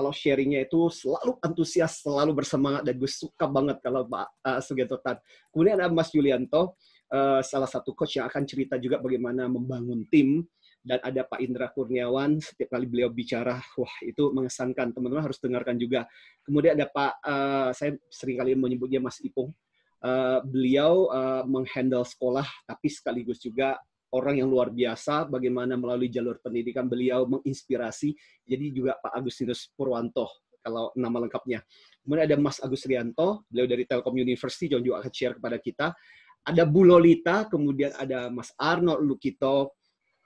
kalau sharingnya itu selalu antusias, selalu bersemangat, dan gue suka banget kalau Pak Sugianto Tan. Kemudian ada Mas Yulianto, salah satu coach yang akan cerita juga bagaimana membangun tim. Dan ada Pak Indra Kurniawan, setiap kali beliau bicara, wah itu mengesankan, teman-teman harus dengarkan juga. Kemudian ada Pak, saya sering kali menyebutnya Mas Ipung, beliau menghandle sekolah, tapi sekaligus juga orang yang luar biasa, bagaimana melalui jalur pendidikan beliau menginspirasi. Jadi juga Pak Agustinus Purwanto, kalau nama lengkapnya. Kemudian ada Mas Agus Rianto, beliau dari Telkom University, John juga akan share kepada kita. Ada Bu Lolita, kemudian ada Mas Arnold Lukito,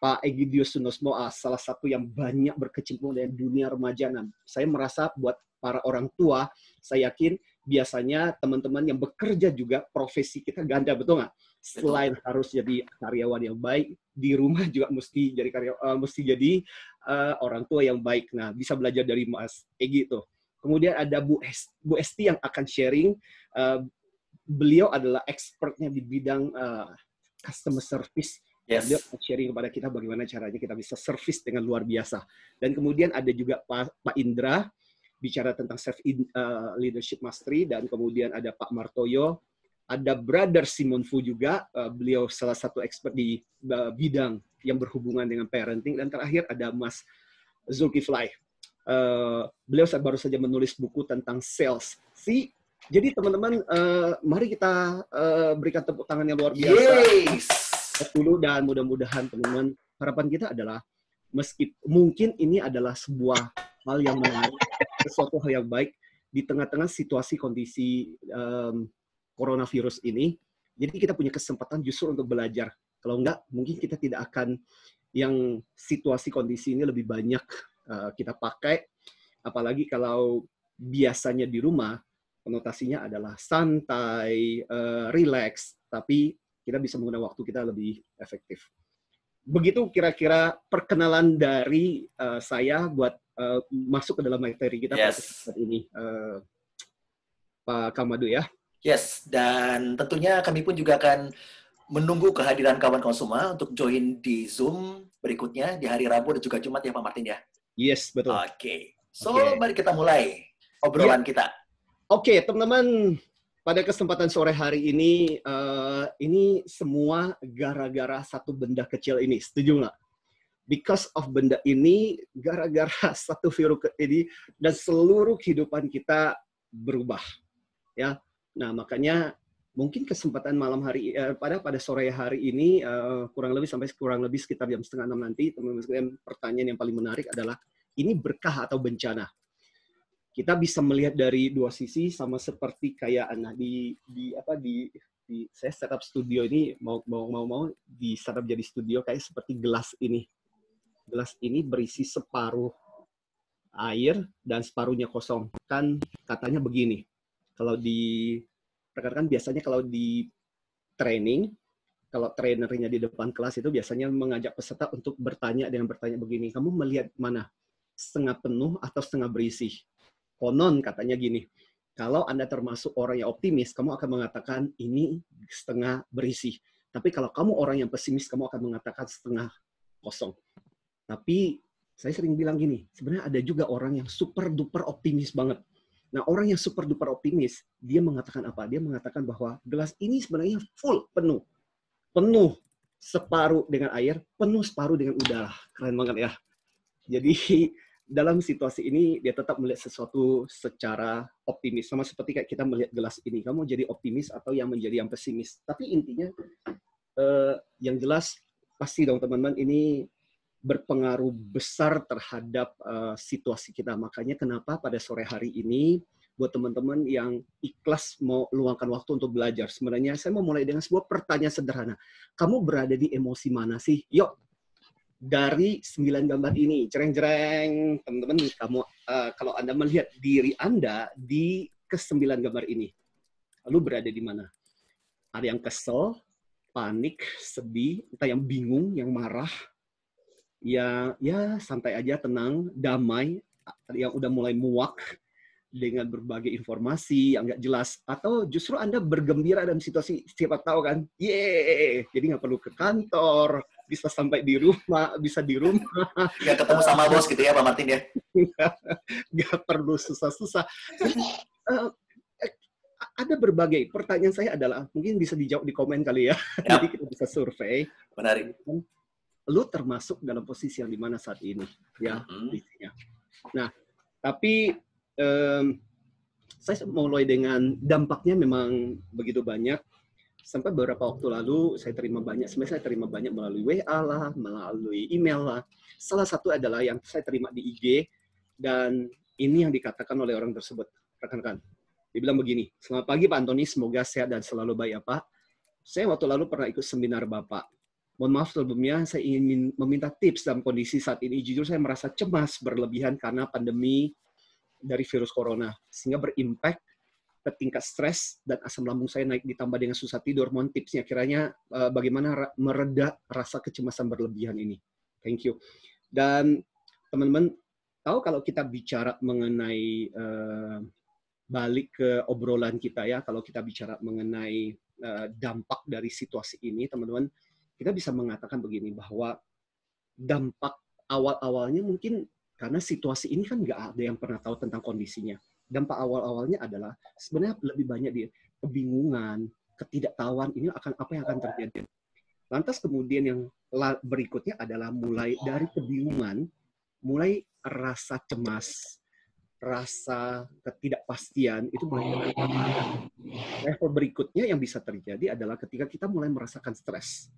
Pak Egidius Sunosmo, salah satu yang banyak berkecimpung dengan dunia remaja. Nah, saya merasa buat para orang tua, saya yakin biasanya teman-teman yang bekerja juga, profesi kita ganda, betul nggak? Selain harus jadi karyawan yang baik, di rumah juga mesti jadi orang tua yang baik. Nah, bisa belajar dari Mas Egi tuh. Kemudian ada Bu Esti yang akan sharing. Beliau adalah expertnya di bidang customer service. Yes. Dia sharing kepada kita bagaimana caranya kita bisa service dengan luar biasa. Dan kemudian ada juga Pak Indra, bicara tentang self leadership mastery, dan kemudian ada Pak Martoyo, ada Brother Simon Fu juga, beliau salah satu expert di bidang yang berhubungan dengan parenting, dan terakhir ada Mas Zulkifly. Beliau baru saja menulis buku tentang sales. Jadi teman-teman, mari kita berikan tepuk tangan yang luar biasa. Yes. Dulu, dan mudah-mudahan teman-teman, harapan kita adalah meski mungkin ini adalah sebuah hal yang menarik, sesuatu hal yang baik di tengah-tengah situasi kondisi coronavirus ini. Jadi kita punya kesempatan justru untuk belajar. Kalau enggak, mungkin kita tidak akan yang situasi kondisi ini lebih banyak kita pakai. Apalagi kalau biasanya di rumah, konotasinya adalah santai, relax, tapi kita bisa menggunakan waktu kita lebih efektif. Begitu kira-kira perkenalan dari saya buat masuk ke dalam materi kita pada kesempatan ini, Pak Kamadu ya. Yes, dan tentunya kami pun juga akan menunggu kehadiran kawan Konsuma untuk join di Zoom berikutnya di hari Rabu dan juga Jumat ya Pak Martin ya. Yes, betul. Oke. Mari kita mulai obrolan kita. Oke, teman-teman. Pada kesempatan sore hari ini semua gara-gara satu benda kecil ini, setuju nggak? Because of benda ini, gara-gara satu virus ini, dan seluruh kehidupan kita berubah. Ya, nah makanya mungkin kesempatan malam hari pada sore hari ini kurang lebih sekitar jam 5:30 nanti, teman-teman sekalian, pertanyaan yang paling menarik adalah ini berkah atau bencana? Kita bisa melihat dari dua sisi, sama seperti kayak di saya setup studio ini mau di setup jadi studio kayak seperti gelas ini. Gelas ini berisi separuh air dan separuhnya kosong. Kan katanya begini. Kalau rekan-rekan biasanya kalau di training, kalau trainernya di depan kelas itu biasanya mengajak peserta untuk bertanya begini, kamu melihat mana? Setengah penuh atau setengah berisi? Konon katanya gini, kalau Anda termasuk orang yang optimis, kamu akan mengatakan ini setengah berisi. Tapi kalau kamu orang yang pesimis, kamu akan mengatakan setengah kosong. Tapi saya sering bilang gini, sebenarnya ada juga orang yang super duper optimis banget. Nah, orang yang super duper optimis, dia mengatakan apa? Dia mengatakan bahwa gelas ini sebenarnya full, penuh. Penuh separuh dengan air, penuh separuh dengan udara. Keren banget ya. Jadi dalam situasi ini dia tetap melihat sesuatu secara optimis, sama seperti kayak kita melihat gelas ini, kamu jadi optimis atau yang menjadi yang pesimis. Tapi intinya yang jelas pasti dong teman-teman, ini berpengaruh besar terhadap situasi kita. Makanya kenapa pada sore hari ini buat teman-teman yang ikhlas mau luangkan waktu untuk belajar, sebenarnya saya mau mulai dengan sebuah pertanyaan sederhana. Kamu berada di emosi mana sih? Yuk, dari 9 gambar ini, jereng-jereng, teman-teman, kamu kalau Anda melihat diri Anda di ke-9 gambar ini, lalu berada di mana? Ada yang kesel, panik, sedih, entah yang bingung, yang marah, ya santai aja, tenang, damai, yang udah mulai muak dengan berbagai informasi yang nggak jelas, atau justru Anda bergembira dalam situasi, siapa tahu kan, yeay, jadi nggak perlu ke kantor, bisa sampai di rumah, bisa di rumah. Nggak ketemu sama bos gitu ya Pak Martin ya? Nggak perlu susah-susah. Ada berbagai pertanyaan. Saya adalah, mungkin bisa dijawab di komen kali ya. Jadi kita bisa survei. Menarik. Lu termasuk dalam posisi yang di mana saat ini, ya. Nah, tapi saya mulai dengan dampaknya memang begitu banyak. Sampai beberapa waktu lalu saya terima banyak melalui WA lah, melalui email lah. Salah satu adalah yang saya terima di IG, dan ini yang dikatakan oleh orang tersebut, rekan-rekan. Dibilang begini, "Selamat pagi Pak Antoni, semoga sehat dan selalu baik ya Pak. Saya waktu lalu pernah ikut seminar Bapak. Mohon maaf sebelumnya, saya ingin meminta tips dalam kondisi saat ini. Jujur saya merasa cemas berlebihan karena pandemi dari virus corona, sehingga berimpact ke tingkat stres dan asam lambung saya naik ditambah dengan susah tidur. Mohon tipsnya, kiranya bagaimana mereda rasa kecemasan berlebihan ini. Thank you." Dan teman-teman tahu kalau kita bicara mengenai balik ke obrolan kita ya, kalau kita bicara mengenai dampak dari situasi ini, teman-teman, kita bisa mengatakan begini, bahwa dampak awal-awalnya mungkin karena situasi ini kan nggak ada yang pernah tahu tentang kondisinya. Dampak awal-awalnya adalah sebenarnya lebih banyak di kebingungan, ketidaktahuan ini apa yang akan terjadi. Lantas kemudian yang berikutnya adalah mulai dari kebingungan, mulai rasa cemas, rasa ketidakpastian, itu mulai terjadi. Level berikutnya yang bisa terjadi adalah ketika kita mulai merasakan stres.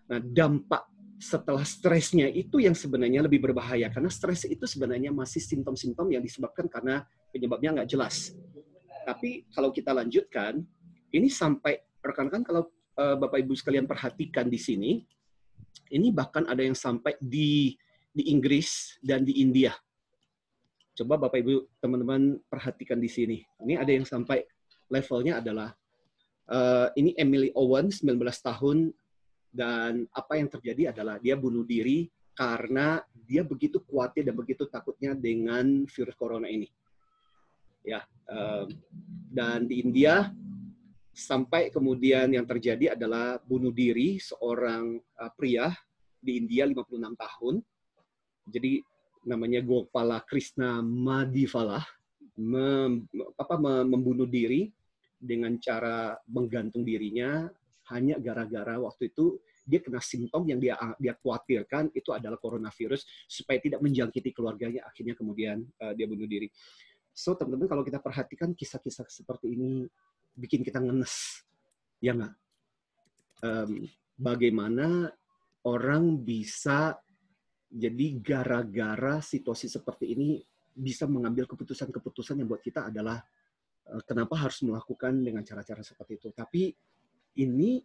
Nah, dampak setelah stresnya itu yang sebenarnya lebih berbahaya, karena stres itu sebenarnya masih simptom-simptom yang disebabkan karena penyebabnya nggak jelas. Tapi kalau kita lanjutkan, ini sampai rekan-rekan kalau Bapak Ibu sekalian perhatikan di sini, ini bahkan ada yang sampai di Inggris dan di India. Coba Bapak Ibu teman-teman perhatikan di sini. Ini ada yang sampai levelnya adalah ini Emily Owen 19 tahun, dan apa yang terjadi adalah dia bunuh diri karena dia begitu khawatir dan begitu takutnya dengan virus corona ini. Ya, dan di India sampai kemudian yang terjadi adalah bunuh diri seorang pria di India 56 tahun. Jadi namanya Gopala Krishna Madhivalah, membunuh diri dengan cara menggantung dirinya hanya gara-gara waktu itu dia kena simptom yang dia khawatirkan itu adalah coronavirus, supaya tidak menjangkiti keluarganya, akhirnya kemudian dia bunuh diri. So teman-teman, kalau kita perhatikan kisah-kisah seperti ini bikin kita ngenes, ya nggak? Bagaimana orang bisa jadi gara-gara situasi seperti ini bisa mengambil keputusan-keputusan yang buat kita adalah kenapa harus melakukan dengan cara-cara seperti itu. Tapi ini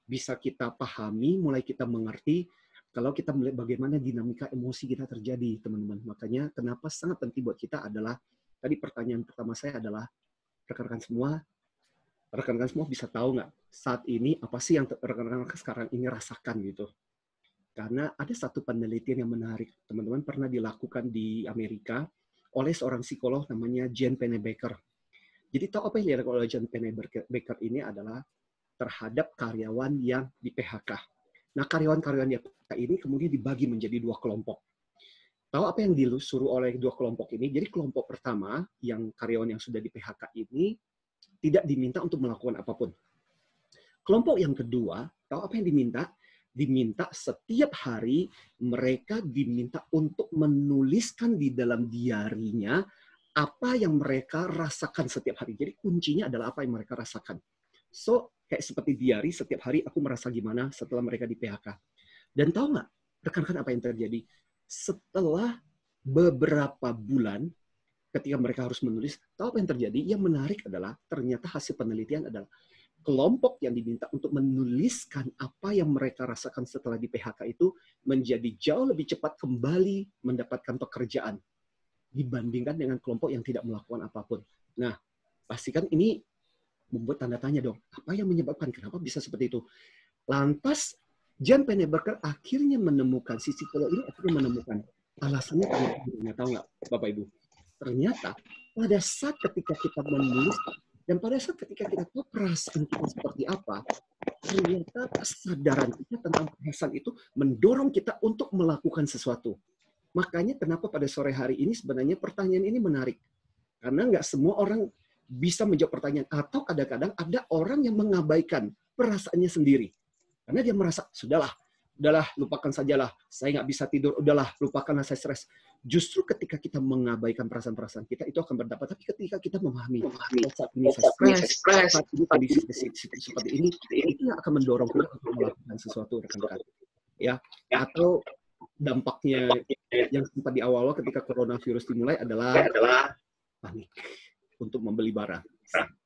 bisa kita pahami, mulai kita mengerti kalau kita melihat bagaimana dinamika emosi kita terjadi, teman-teman. Makanya kenapa sangat penting buat kita adalah, tadi pertanyaan pertama saya adalah, rekan-rekan semua bisa tahu nggak saat ini apa sih yang rekan-rekan sekarang ini rasakan gitu. Karena ada satu penelitian yang menarik, teman-teman, pernah dilakukan di Amerika oleh seorang psikolog namanya Jane Pennebaker. Jadi tahu apa yang dilakukan oleh Jane Pennebaker ini adalah terhadap karyawan yang di PHK. Nah, karyawan-karyawan yang PHK ini kemudian dibagi menjadi dua kelompok. Tahu apa yang disuruh oleh dua kelompok ini? Jadi kelompok pertama, yang karyawan yang sudah di PHK ini, tidak diminta untuk melakukan apapun. Kelompok yang kedua, tahu apa yang diminta? Diminta setiap hari mereka diminta untuk menuliskan di dalam diarinya apa yang mereka rasakan setiap hari. Jadi kuncinya adalah apa yang mereka rasakan. So, kayak seperti diari, setiap hari aku merasa gimana setelah mereka di PHK. Dan tahu nggak, rekan-rekan, apa yang terjadi? Setelah beberapa bulan, ketika mereka harus menulis, tahu apa yang terjadi? Yang menarik adalah, ternyata hasil penelitian adalah, kelompok yang diminta untuk menuliskan apa yang mereka rasakan setelah di PHK itu menjadi jauh lebih cepat kembali mendapatkan pekerjaan dibandingkan dengan kelompok yang tidak melakukan apapun. Nah, pastikan ini membuat tanda tanya dong. Apa yang menyebabkan? Kenapa bisa seperti itu? Lantas, Jane Pennebaker akhirnya menemukan, si psikolog ini akhirnya menemukan alasannya. Ternyata tahu nggak, Bapak Ibu? Ternyata pada saat ketika kita menulis, dan pada saat ketika kita tahu perasaan kita seperti apa, ternyata kesadaran kita tentang perasaan itu mendorong kita untuk melakukan sesuatu. Makanya kenapa pada sore hari ini sebenarnya pertanyaan ini menarik. Karena nggak semua orang bisa menjawab pertanyaan. Atau kadang-kadang ada orang yang mengabaikan perasaannya sendiri. Karena dia merasa, udahlah, lupakan sajalah. Saya nggak bisa tidur, udahlah, lupakanlah saya stres. Justru ketika kita mengabaikan perasaan-perasaan kita, itu akan berdampak. Tapi ketika kita memahami, saat ini saya stres, saat ini kondisi seperti ini, itu yang akan mendorong kita untuk melakukan sesuatu, rekan-rekan. Ya, atau dampaknya yang sempat di awal-awal ketika coronavirus dimulai adalah panik untuk membeli barang.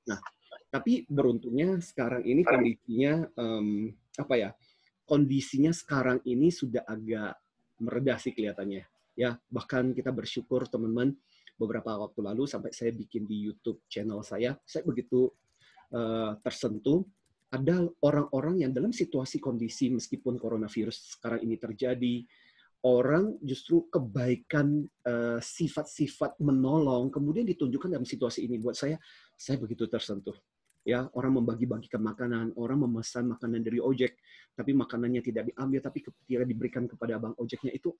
Nah, tapi beruntungnya sekarang ini kondisinya kondisinya sekarang ini sudah agak mereda sih kelihatannya. Ya, bahkan kita bersyukur teman-teman beberapa waktu lalu sampai saya bikin di YouTube channel saya begitu tersentuh. Ada orang-orang yang dalam situasi kondisi meskipun coronavirus sekarang ini terjadi, orang justru kebaikan sifat-sifat menolong kemudian ditunjukkan dalam situasi ini. Buat saya begitu tersentuh. Ya, orang membagi-bagikan makanan, orang memesan makanan dari ojek, tapi makanannya tidak diambil, tapi ketika diberikan kepada abang ojeknya itu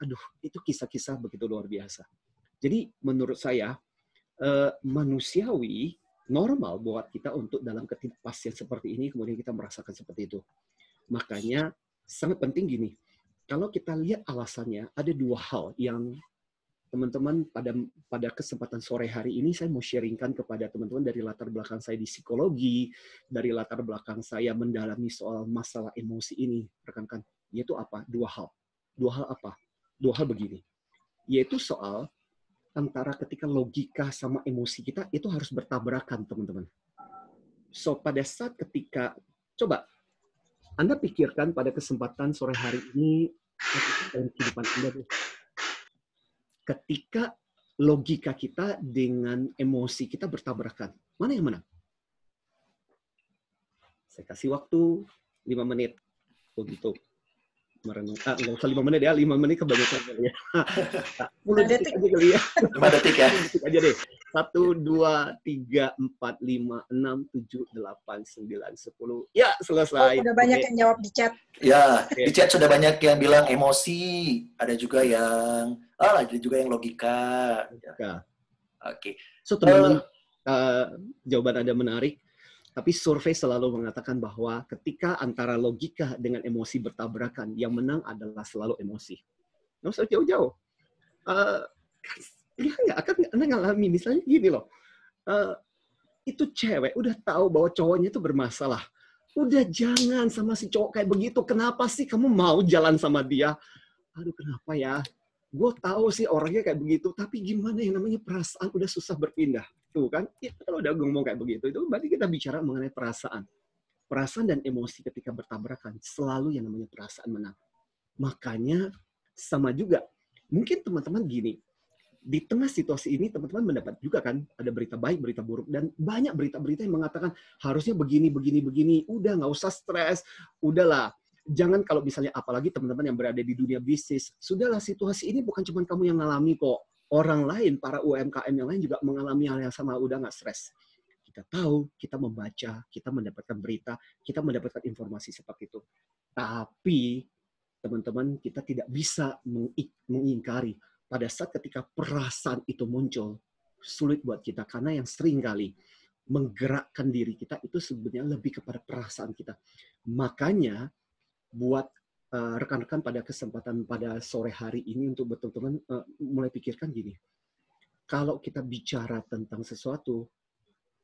kisah-kisah begitu luar biasa. Jadi menurut saya manusiawi, normal buat kita untuk dalam ketidakpastian seperti ini, kemudian kita merasakan seperti itu. Makanya sangat penting gini, kalau kita lihat alasannya, ada dua hal yang teman-teman pada kesempatan sore hari ini saya mau sharingkan kepada teman-teman dari latar belakang saya di psikologi, dari latar belakang saya mendalami soal masalah emosi ini, rekan-rekan. Yaitu apa? Dua hal. Dua hal apa? Dua hal begini. Yaitu soal antara ketika logika sama emosi kita itu harus bertabrakan, teman-teman. So, pada saat ketika, coba, Anda pikirkan pada kesempatan sore hari ini, dalam kehidupan Anda, ketika logika kita dengan emosi kita bertabrakan, mana yang menang? Saya kasih waktu 5 menit untuk merenung. Nggak usah 5 menit ya, 5 menit kebanyakan kali ya. 10 detik aja kali ya. 5 detik ya. 10 detik aja deh. 1, 2, 3, 4, 5, 6, 7, 8, 9, 10. Ya, selesai. Udah banyak yang jawab di chat. Ya, di chat sudah banyak yang bilang emosi. Ada juga yang logika. Oke. So, teman-teman, jawaban Anda menarik. Tapi survei selalu mengatakan bahwa ketika antara logika dengan emosi bertabrakan, yang menang adalah selalu emosi. Nggak usah jauh-jauh. Ya, akan Anda ngalami, misalnya gini loh. Itu cewek udah tahu bahwa cowoknya itu bermasalah. Udah jangan sama si cowok kayak begitu. Kenapa sih kamu mau jalan sama dia? Aduh, kenapa ya? Gue tahu sih orangnya kayak begitu, tapi gimana yang namanya perasaan udah susah berpindah. Tuh kan, itu kalau udah ngomong kayak begitu, itu berarti kita bicara mengenai perasaan. Perasaan dan emosi ketika bertabrakan, selalu yang namanya perasaan menang. Makanya sama juga, mungkin teman-teman gini, di tengah situasi ini teman-teman mendapat juga kan, ada berita baik, berita buruk, dan banyak berita-berita yang mengatakan harusnya begini, udah nggak usah stres, udahlah. Jangan kalau misalnya, apalagi teman-teman yang berada di dunia bisnis, sudahlah situasi ini bukan cuma kamu yang ngalami kok. Orang lain, para UMKM yang lain juga mengalami hal yang sama, udah nggak stres. Kita tahu, kita membaca, kita mendapatkan berita, kita mendapatkan informasi seperti itu. Tapi, teman-teman, kita tidak bisa mengingkari pada saat ketika perasaan itu muncul, sulit buat kita. Karena yang sering kali menggerakkan diri kita itu sebenarnya lebih kepada perasaan kita. Makanya, buat rekan-rekan pada kesempatan pada sore hari ini untuk teman-teman mulai pikirkan gini. Kalau kita bicara tentang sesuatu,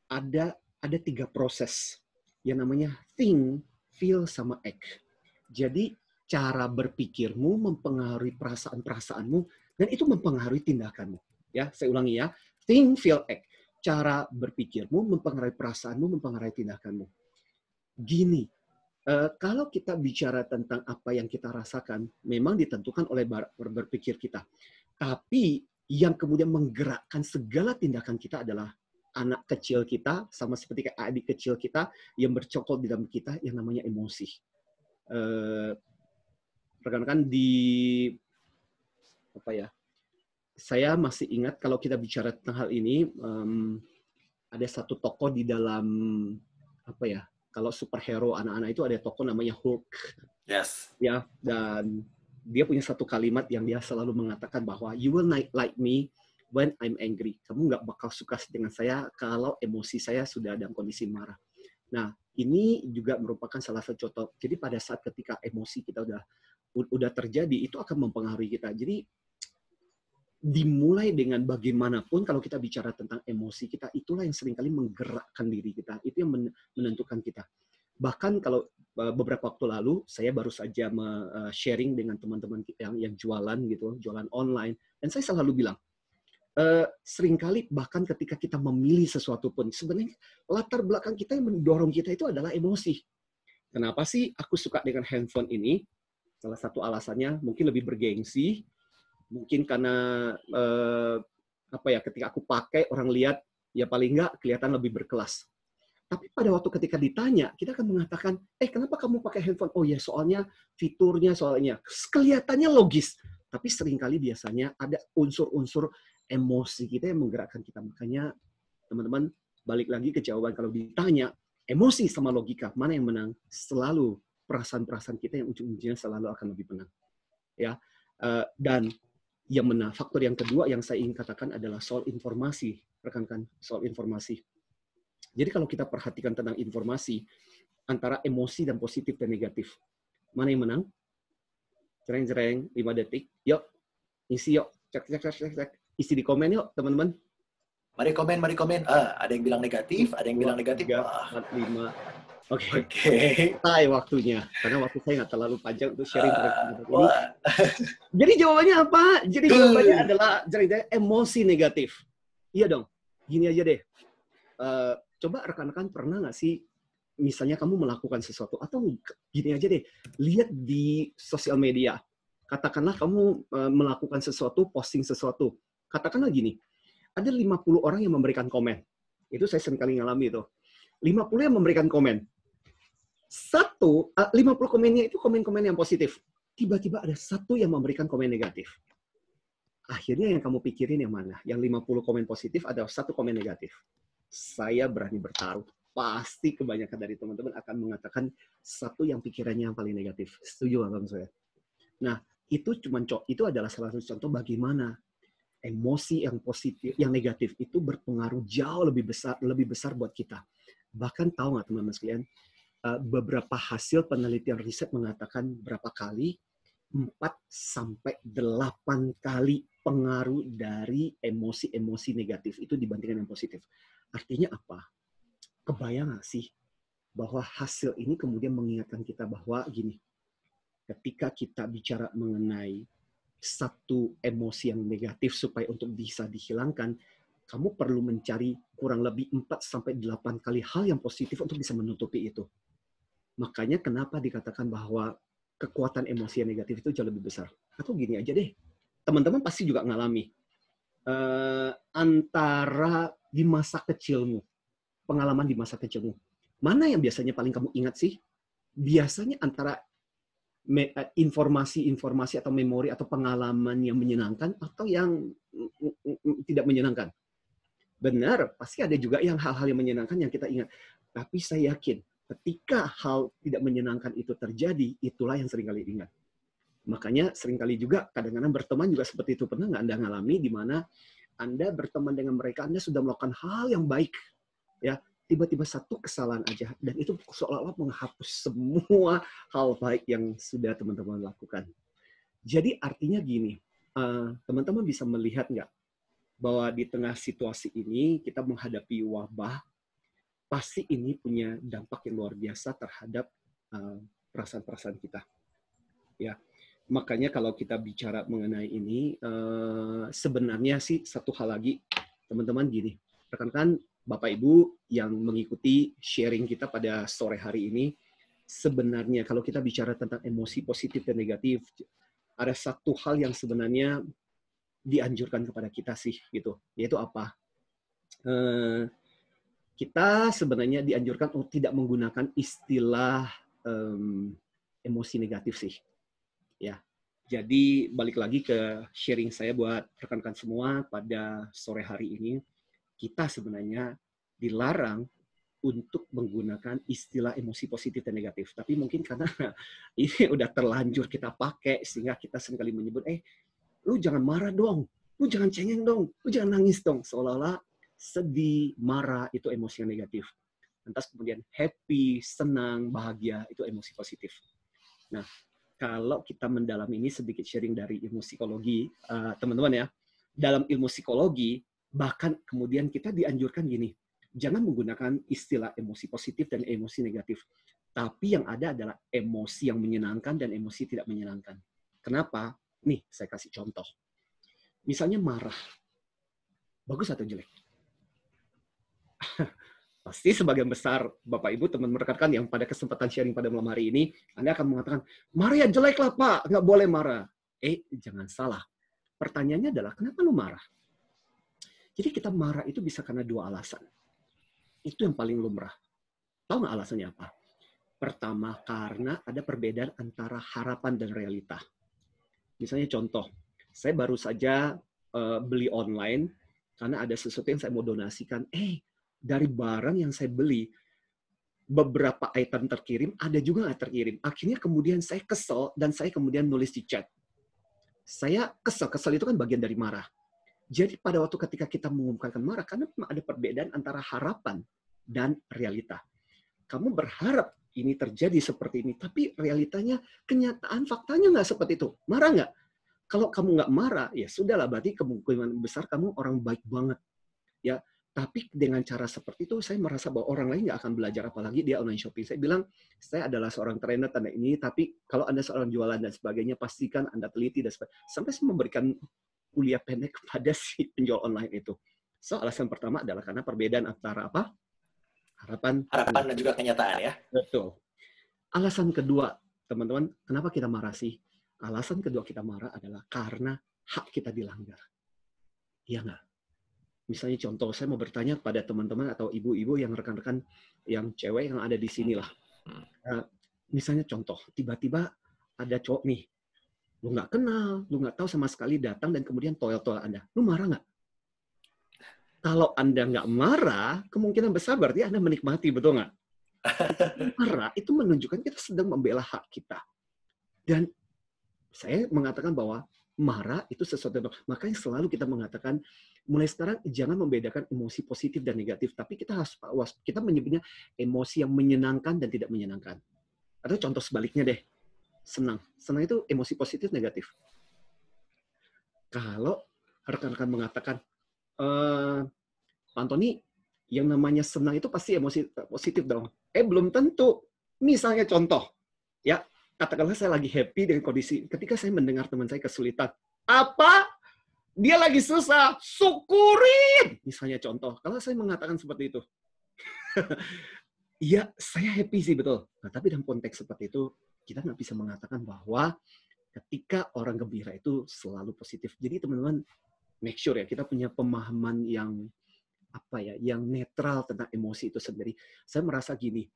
ada 3 proses yang namanya think, feel, sama act. Jadi cara berpikirmu mempengaruhi perasaan-perasaanmu dan itu mempengaruhi tindakanmu. Ya, saya ulangi ya. Think, feel, act. Cara berpikirmu mempengaruhi perasaanmu, mempengaruhi tindakanmu. Gini. Kalau kita bicara tentang apa yang kita rasakan, memang ditentukan oleh berpikir kita. Tapi yang kemudian menggerakkan segala tindakan kita adalah anak kecil kita, sama seperti kayak adik kecil kita yang bercokol di dalam kita yang namanya emosi. Rekan-rekan saya masih ingat kalau kita bicara tentang hal ini, ada satu tokoh di dalam kalau superhero anak-anak itu ada tokoh namanya Hulk. Yes. Ya, dan dia punya satu kalimat yang dia selalu mengatakan bahwa you will not like me when I'm angry. Kamu nggak bakal suka dengan saya kalau emosi saya sudah dalam kondisi marah. Nah, ini juga merupakan salah satu contoh. Jadi pada saat ketika emosi kita udah terjadi, itu akan mempengaruhi kita. Jadi dimulai dengan bagaimanapun kalau kita bicara tentang emosi kita, itulah yang seringkali menggerakkan diri kita. Itu yang menentukan kita. Bahkan kalau beberapa waktu lalu, saya baru saja sharing dengan teman-teman yang jualan gitu, jualan online. Dan saya selalu bilang, seringkali bahkan ketika kita memilih sesuatu pun, sebenarnya latar belakang kita yang mendorong kita itu adalah emosi. Kenapa sih aku suka dengan handphone ini? Salah satu alasannya mungkin lebih bergengsi, mungkin karena ketika aku pakai orang lihat ya paling nggak kelihatan lebih berkelas. Tapi pada waktu ketika ditanya, kita akan mengatakan, kenapa kamu pakai handphone? Oh ya, soalnya fiturnya, soalnya kelihatannya logis. Tapi seringkali biasanya ada unsur-unsur emosi kita yang menggerakkan kita. Makanya teman-teman balik lagi ke jawaban kalau ditanya emosi sama logika mana yang menang, selalu perasaan-perasaan kita yang ujung-ujungnya selalu akan lebih menang. Ya, dan yang menang faktor yang kedua yang saya ingin katakan adalah soal informasi, rekan-rekan, soal informasi. Jadi kalau kita perhatikan tentang informasi antara emosi dan positif dan negatif, mana yang menang? Jereng-jereng 5 detik. Yuk, isi yuk. Cek. Isi di komen yuk, teman-teman. Mari komen. Ada yang bilang negatif, ada yang bilang negatif. 3, 4, 5. Oke. Okay. Selesai waktunya. Karena waktu saya nggak terlalu panjang untuk sharing tentang ini. Jadi jawabannya apa? Jadi jawabannya adalah emosi negatif. Iya dong. Gini aja deh. Coba rekan-rekan pernah nggak sih, misalnya kamu melakukan sesuatu, atau gini aja deh, lihat di sosial media. Katakanlah kamu melakukan sesuatu, posting sesuatu. Katakanlah gini, ada 50 orang yang memberikan komen. Itu saya sering kali ngalami itu. 50 yang memberikan komen. 50 komennya itu komen-komen yang positif. Tiba-tiba ada satu yang memberikan komen negatif. Akhirnya yang kamu pikirin yang mana? Yang 50 komen positif ada satu komen negatif. Saya berani bertaruh, pasti kebanyakan dari teman-teman akan mengatakan satu yang pikirannya yang paling negatif. Setuju nggak, Bang saya? Nah, itu adalah salah satu contoh bagaimana emosi yang positif, yang negatif itu berpengaruh jauh lebih besar buat kita. Bahkan tahu nggak teman-teman sekalian, beberapa hasil penelitian riset mengatakan berapa kali 4-8 kali pengaruh dari emosi-emosi negatif itu dibandingkan yang positif. Artinya apa? Kebayang nggak sih bahwa hasil ini kemudian mengingatkan kita bahwa gini, ketika kita bicara mengenai satu emosi yang negatif supaya untuk bisa dihilangkan, kamu perlu mencari kurang lebih 4-8 kali hal yang positif untuk bisa menutupi itu. Makanya kenapa dikatakan bahwa kekuatan emosi yang negatif itu jauh lebih besar. Atau gini aja deh, teman-teman pasti juga ngalami. Antara di masa kecilmu, pengalaman di masa kecilmu, mana yang biasanya paling kamu ingat sih? Biasanya antara informasi atau memori atau pengalaman yang menyenangkan atau yang tidak menyenangkan. Benar, pasti ada juga yang hal-hal yang menyenangkan yang kita ingat. Tapi saya yakin ketika hal tidak menyenangkan itu terjadi, itulah yang seringkali ingat. Makanya seringkali juga kadang-kadang berteman juga seperti itu. Pernah nggak Anda ngalami di mana Anda berteman dengan mereka, Anda sudah melakukan hal yang baik, ya, tiba-tiba satu kesalahan aja, dan itu seolah-olah menghapus semua hal baik yang sudah teman-teman lakukan. Jadi artinya gini, teman-teman bisa melihat nggak bahwa di tengah situasi ini kita menghadapi wabah, pasti ini punya dampak yang luar biasa terhadap perasaan-perasaan kita. Ya, makanya kalau kita bicara mengenai ini, sebenarnya sih satu hal lagi, teman-teman gini, rekan-rekan Bapak Ibu yang mengikuti sharing kita pada sore hari ini, sebenarnya kalau kita bicara tentang emosi positif dan negatif, ada satu hal yang sebenarnya dianjurkan kepada kita sih, gitu, yaitu apa? Kita sebenarnya dianjurkan untuk tidak menggunakan istilah emosi negatif sih. Ya, jadi balik lagi ke sharing saya buat rekan-rekan semua pada sore hari ini, kita sebenarnya dilarang untuk menggunakan istilah emosi positif dan negatif. Tapi mungkin karena ini udah terlanjur kita pakai, sehingga kita seringkali menyebut, lu jangan marah dong, lu jangan cengeng dong, lu jangan nangis dong. Seolah-olah sedih, marah itu emosi yang negatif. Lantas kemudian happy, senang, bahagia itu emosi positif. Nah, kalau kita mendalami ini sedikit sharing dari ilmu psikologi, teman-teman ya, dalam ilmu psikologi, bahkan kemudian kita dianjurkan gini, jangan menggunakan istilah emosi positif dan emosi negatif. Tapi yang ada adalah emosi yang menyenangkan dan emosi tidak menyenangkan. Kenapa? Nih, saya kasih contoh. Misalnya marah. Bagus atau jelek? Pasti sebagian besar Bapak Ibu, teman rekan-rekan yang pada kesempatan sharing pada malam hari ini, Anda akan mengatakan, marah ya jelek lah Pak, nggak boleh marah. Jangan salah. Pertanyaannya adalah, kenapa lu marah? Jadi kita marah itu bisa karena dua alasan. Itu yang paling lumrah. Tahu nggak alasannya apa? Pertama, karena ada perbedaan antara harapan dan realita. Misalnya contoh, saya baru saja beli online karena ada sesuatu yang saya mau donasikan. Dari barang yang saya beli, beberapa item terkirim, ada juga nggak terkirim. Akhirnya kemudian saya kesel dan saya kemudian nulis di chat. Saya kesel itu kan bagian dari marah. Jadi pada waktu ketika kita mengungkapkan marah, karena ada perbedaan antara harapan dan realita. Kamu berharap ini terjadi seperti ini, tapi realitanya, kenyataan, faktanya nggak seperti itu. Marah nggak? Kalau kamu nggak marah, ya sudahlah, berarti kemungkinan besar kamu orang baik banget. Ya, tapi dengan cara seperti itu, saya merasa bahwa orang lain nggak akan belajar, apalagi dia online shopping. Saya bilang, saya adalah seorang trainer tanda ini, tapi kalau Anda seorang jualan dan sebagainya, pastikan Anda teliti dan sebagainya. Sampai saya memberikan kuliah pendek kepada si penjual online itu. So, alasan pertama adalah karena perbedaan antara apa? Harapan dan juga kenyataan ya. Betul. Alasan kedua, teman-teman, kenapa kita marah sih? Alasan kedua kita marah adalah karena hak kita dilanggar. Iya nggak? Misalnya contoh, saya mau bertanya pada teman-teman atau ibu-ibu yang rekan-rekan yang cewek yang ada di sini lah. Misalnya contoh, tiba-tiba ada cowok nih, lu nggak kenal, lu nggak tahu sama sekali datang dan kemudian toel-toel Anda. Lu marah nggak? Kalau Anda nggak marah, kemungkinan besar berarti Anda menikmati, betul nggak? Marah itu menunjukkan kita sedang membela hak kita. Dan saya mengatakan bahwa marah itu sesuatu yang makanya selalu kita mengatakan mulai sekarang jangan membedakan emosi positif dan negatif, tapi kita harus kita menyebutnya emosi yang menyenangkan dan tidak menyenangkan. Atau contoh sebaliknya deh, senang. Senang itu emosi positif negatif. Kalau rekan-rekan mengatakan, Pak Antoni, yang namanya senang itu pasti emosi positif dong. Belum tentu. Misalnya contoh, ya, katakanlah saya lagi happy dengan kondisi, ketika saya mendengar teman saya kesulitan. Apa? Dia lagi susah, syukurin! Misalnya contoh, kalau saya mengatakan seperti itu. Iya, saya happy sih, betul. Nah, tapi dalam konteks seperti itu, kita nggak bisa mengatakan bahwa ketika orang gembira itu selalu positif. Jadi teman-teman, make sure ya, kita punya pemahaman yang yang netral tentang emosi itu sendiri. Saya merasa gini,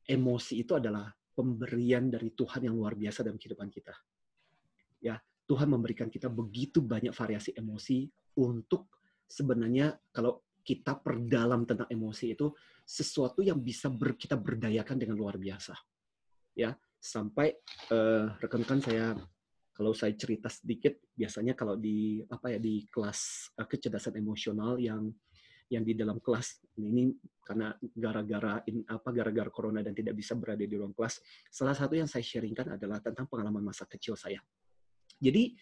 emosi itu adalah pemberian dari Tuhan yang luar biasa dalam kehidupan kita. Ya, Tuhan memberikan kita begitu banyak variasi emosi untuk sebenarnya kalau kita perdalam tentang emosi itu sesuatu yang bisa kita berdayakan dengan luar biasa. Ya, sampai rekan-rekan saya kalau saya cerita sedikit, biasanya kalau di di kelas kecerdasan emosional yang di dalam kelas ini karena gara-gara corona dan tidak bisa berada di ruang kelas, salah satu yang saya sharingkan adalah tentang pengalaman masa kecil saya. Jadi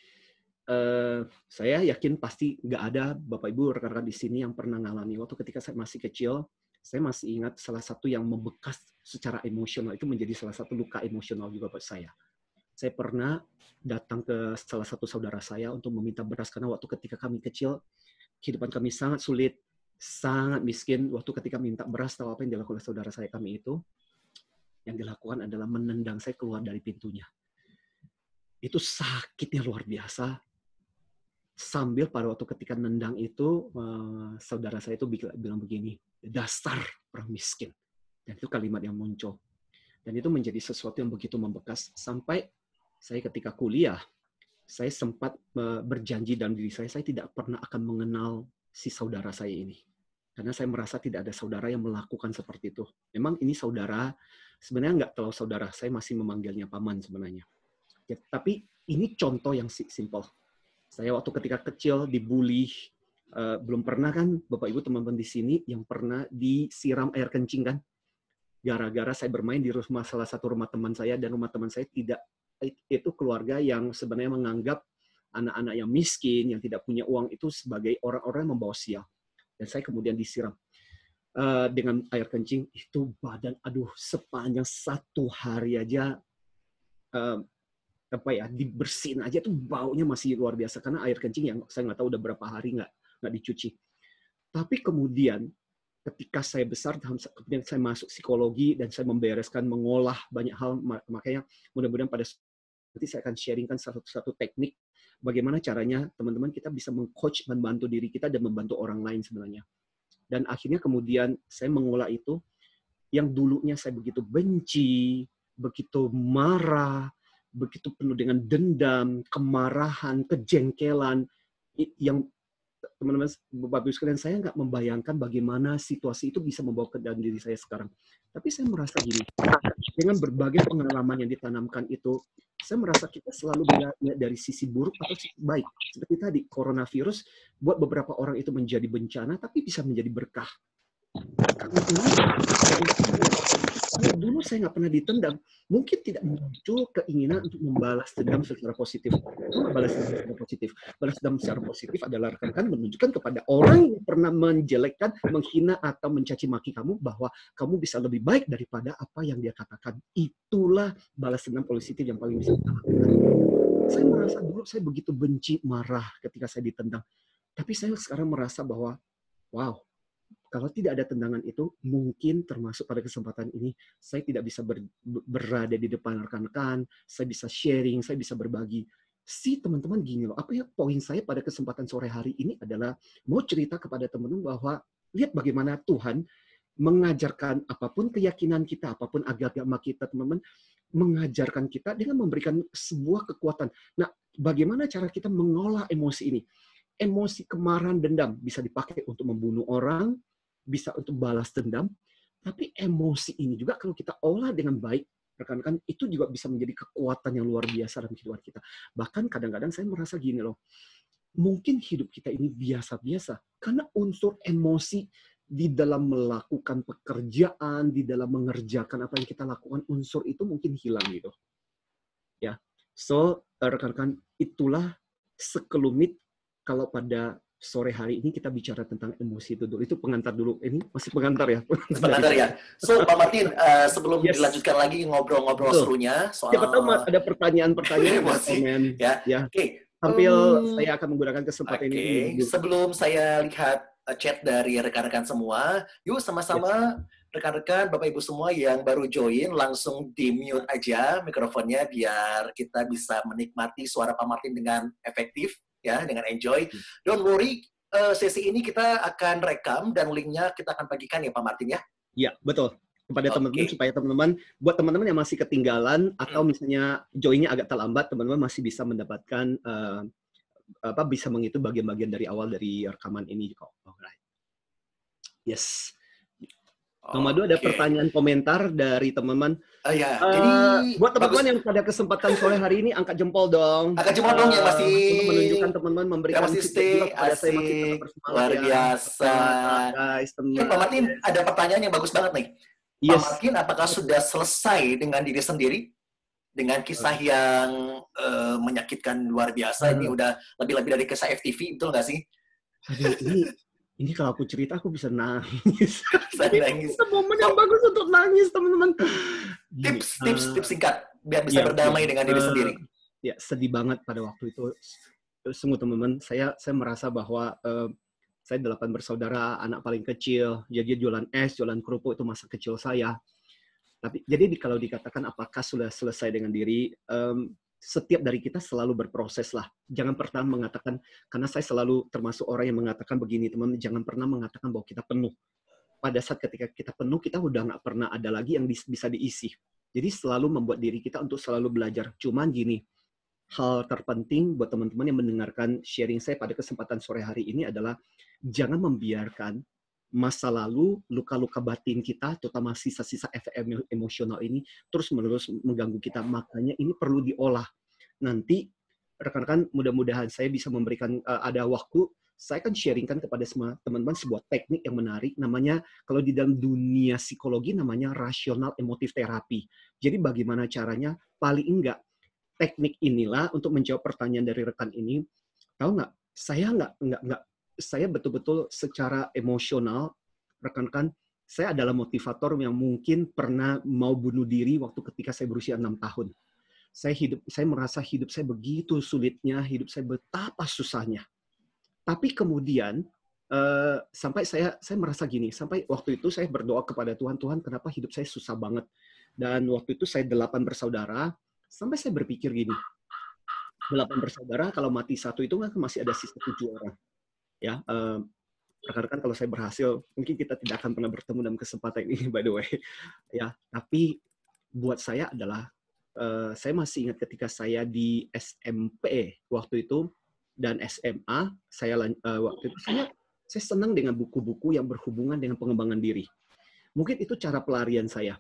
saya yakin pasti nggak ada Bapak Ibu rekan-rekan di sini yang pernah ngalami waktu ketika saya masih kecil, saya masih ingat salah satu yang membekas secara emosional itu menjadi salah satu luka emosional juga buat saya. Saya pernah datang ke salah satu saudara saya untuk meminta beras karena waktu ketika kami kecil kehidupan kami sangat sulit, sangat miskin. Waktu ketika minta beras, tahu apa yang dilakukan oleh saudara saya kami itu? Yang dilakukan adalah menendang saya keluar dari pintunya. Itu sakitnya luar biasa. Sambil pada waktu ketika nendang itu, saudara saya itu bilang begini, dasar orang miskin. Dan itu kalimat yang muncul. Dan itu menjadi sesuatu yang begitu membekas. Sampai saya ketika kuliah, saya sempat berjanji dalam diri saya tidak pernah akan mengenal si saudara saya ini. Karena saya merasa tidak ada saudara yang melakukan seperti itu. Memang ini saudara, sebenarnya nggak terlalu saudara, saya masih memanggilnya paman sebenarnya. Ya, tapi ini contoh yang simple. Saya waktu ketika kecil dibully, belum pernah kan Bapak Ibu teman-teman di sini yang pernah disiram air kencing kan? Gara-gara saya bermain di rumah salah satu rumah teman saya, dan rumah teman saya tidak, itu keluarga yang sebenarnya menganggap anak-anak yang miskin, yang tidak punya uang itu sebagai orang-orang yang membawa sial. Dan saya kemudian disiram dengan air kencing, itu badan, aduh, sepanjang 1 hari aja, dibersihin aja tuh baunya masih luar biasa, karena air kencing yang saya nggak tahu udah berapa hari nggak dicuci. Tapi kemudian ketika saya besar, kemudian saya masuk psikologi dan saya membereskan, mengolah banyak hal, makanya mudah-mudahan pada nanti saya akan sharingkan satu teknik bagaimana caranya teman-teman kita bisa meng-coach, membantu diri kita dan membantu orang lain sebenarnya. Dan akhirnya kemudian saya mengolah itu, yang dulunya saya begitu benci, begitu marah, begitu penuh dengan dendam, kemarahan, kejengkelan, yang teman-teman Bapak Ibu sekalian, saya nggak membayangkan bagaimana situasi itu bisa membawa ke dalam diri saya sekarang. Tapi saya merasa gini, dengan berbagai pengalaman yang ditanamkan itu, saya merasa kita selalu melihat dari sisi buruk atau sisi baik. Seperti tadi, coronavirus buat beberapa orang itu menjadi bencana, tapi bisa menjadi berkah. Karena dulu saya nggak pernah ditendang, mungkin tidak muncul keinginan untuk membalas dendam secara positif. Balas dendam secara positif. Balas dendam secara positif adalah rekan-rekan menunjukkan kepada orang yang pernah menjelekkan, menghina atau mencaci maki kamu bahwa kamu bisa lebih baik daripada apa yang dia katakan. Itulah balas dendam positif yang paling bisa kita lakukan. Saya merasa dulu saya begitu benci, marah ketika saya ditendang. Tapi saya sekarang merasa bahwa, wow, kalau tidak ada tendangan itu, mungkin termasuk pada kesempatan ini, saya tidak bisa berada di depan rekan-rekan, saya bisa sharing, saya bisa berbagi. Teman-teman gini loh, apa ya poin saya pada kesempatan sore hari ini adalah mau cerita kepada teman-teman bahwa lihat bagaimana Tuhan mengajarkan apapun keyakinan kita, apapun agama kita, teman-teman, mengajarkan kita dengan memberikan sebuah kekuatan. Nah, bagaimana cara kita mengolah emosi ini? Emosi kemarahan, dendam bisa dipakai untuk membunuh orang, bisa untuk balas dendam, tapi emosi ini juga kalau kita olah dengan baik, rekan-rekan, itu juga bisa menjadi kekuatan yang luar biasa dalam kehidupan kita. Bahkan kadang-kadang saya merasa gini loh, mungkin hidup kita ini biasa-biasa, karena unsur emosi di dalam melakukan pekerjaan, di dalam mengerjakan apa yang kita lakukan, unsur itu mungkin hilang gitu. Ya, so rekan-rekan, itulah sekelumit kalau pada sore hari ini kita bicara tentang emosi itu dulu. Itu pengantar dulu. Ini masih pengantar ya? Pengantar ya. So, Pak Martin, sebelum dilanjutkan lagi ngobrol-ngobrol serunya soal... Siapa tahu ada pertanyaan-pertanyaan, komen. Ya. Oke. Tampil, saya akan menggunakan kesempatan ini. Sebelum saya lihat chat dari rekan-rekan semua, yuk sama-sama rekan-rekan, Bapak Ibu semua yang baru join, langsung di-mute aja mikrofonnya biar kita bisa menikmati suara Pak Martin dengan efektif. Ya, dengan enjoy. Don't worry, sesi ini kita akan rekam dan linknya kita akan bagikan ya Pak Martin ya? Iya, betul. Kepada teman-teman, supaya teman-teman, buat teman-teman yang masih ketinggalan atau misalnya joinnya agak terlambat, teman-teman masih bisa mendapatkan, bisa menghitung bagian-bagian dari awal dari rekaman ini kok. Alright. Yes. Nomor 2 ada pertanyaan komentar dari teman-teman. Jadi buat teman-teman yang pada kesempatan sore hari ini angkat jempol dong. Angkat jempol dong yang masih menunjukkan teman-teman memberikan masih stay, saya masih tetap bersemangat. Luar biasa. Guys, Pak Martin, ada pertanyaan yang bagus banget nih. Pak Martin, apakah sudah selesai dengan diri sendiri? Dengan kisah yang menyakitkan luar biasa, ini udah lebih-lebih dari kisah FTV, betul nggak sih? Ini kalau aku cerita, aku bisa nangis. Nangis. Itu momen yang bagus untuk nangis, teman-teman. Tips singkat, biar bisa berdamai dengan diri sendiri. Ya, sedih banget pada waktu itu. Sungguh, teman-teman, saya merasa bahwa saya 8 bersaudara, anak paling kecil. Jadi jualan es, jualan kerupuk, itu masa kecil saya. Tapi jadi kalau dikatakan apakah sudah selesai dengan diri, setiap dari kita selalu berproses lah. Jangan pernah mengatakan, karena saya selalu termasuk orang yang mengatakan begini, teman-teman, jangan pernah mengatakan bahwa kita penuh. Pada saat ketika kita penuh, kita udah nggak pernah ada lagi yang bisa diisi. Jadi selalu membuat diri kita untuk selalu belajar. Cuman gini, hal terpenting buat teman-teman yang mendengarkan sharing saya pada kesempatan sore hari ini adalah jangan membiarkan masa lalu, luka-luka batin kita, terutama sisa-sisa efek emosional ini terus-menerus mengganggu kita. Makanya ini perlu diolah. Nanti rekan-rekan, mudah-mudahan saya bisa memberikan ada waktu, saya akan sharingkan kepada semua teman-teman sebuah teknik yang menarik, namanya kalau di dalam dunia psikologi namanya rasional emotif terapi. Jadi bagaimana caranya? Paling enggak teknik inilah untuk menjawab pertanyaan dari rekan ini. Tahu nggak? Saya betul-betul secara emosional, rekan-rekan, saya adalah motivator yang mungkin pernah mau bunuh diri waktu ketika saya berusia 6 tahun. Saya merasa hidup saya begitu sulitnya, hidup saya betapa susahnya. Tapi kemudian sampai saya merasa gini, sampai waktu itu saya berdoa kepada Tuhan, Tuhan kenapa hidup saya susah banget. Dan waktu itu saya 8 bersaudara, sampai saya berpikir gini, 8 bersaudara kalau mati satu itu kan masih ada sisa 7 orang. Ya, rekan-rekan kalau saya berhasil, mungkin kita tidak akan pernah bertemu dalam kesempatan ini, by the way. Ya, tapi buat saya adalah saya masih ingat ketika saya di SMP waktu itu dan SMA, waktu itu saya senang dengan buku-buku yang berhubungan dengan pengembangan diri. Mungkin itu cara pelarian saya.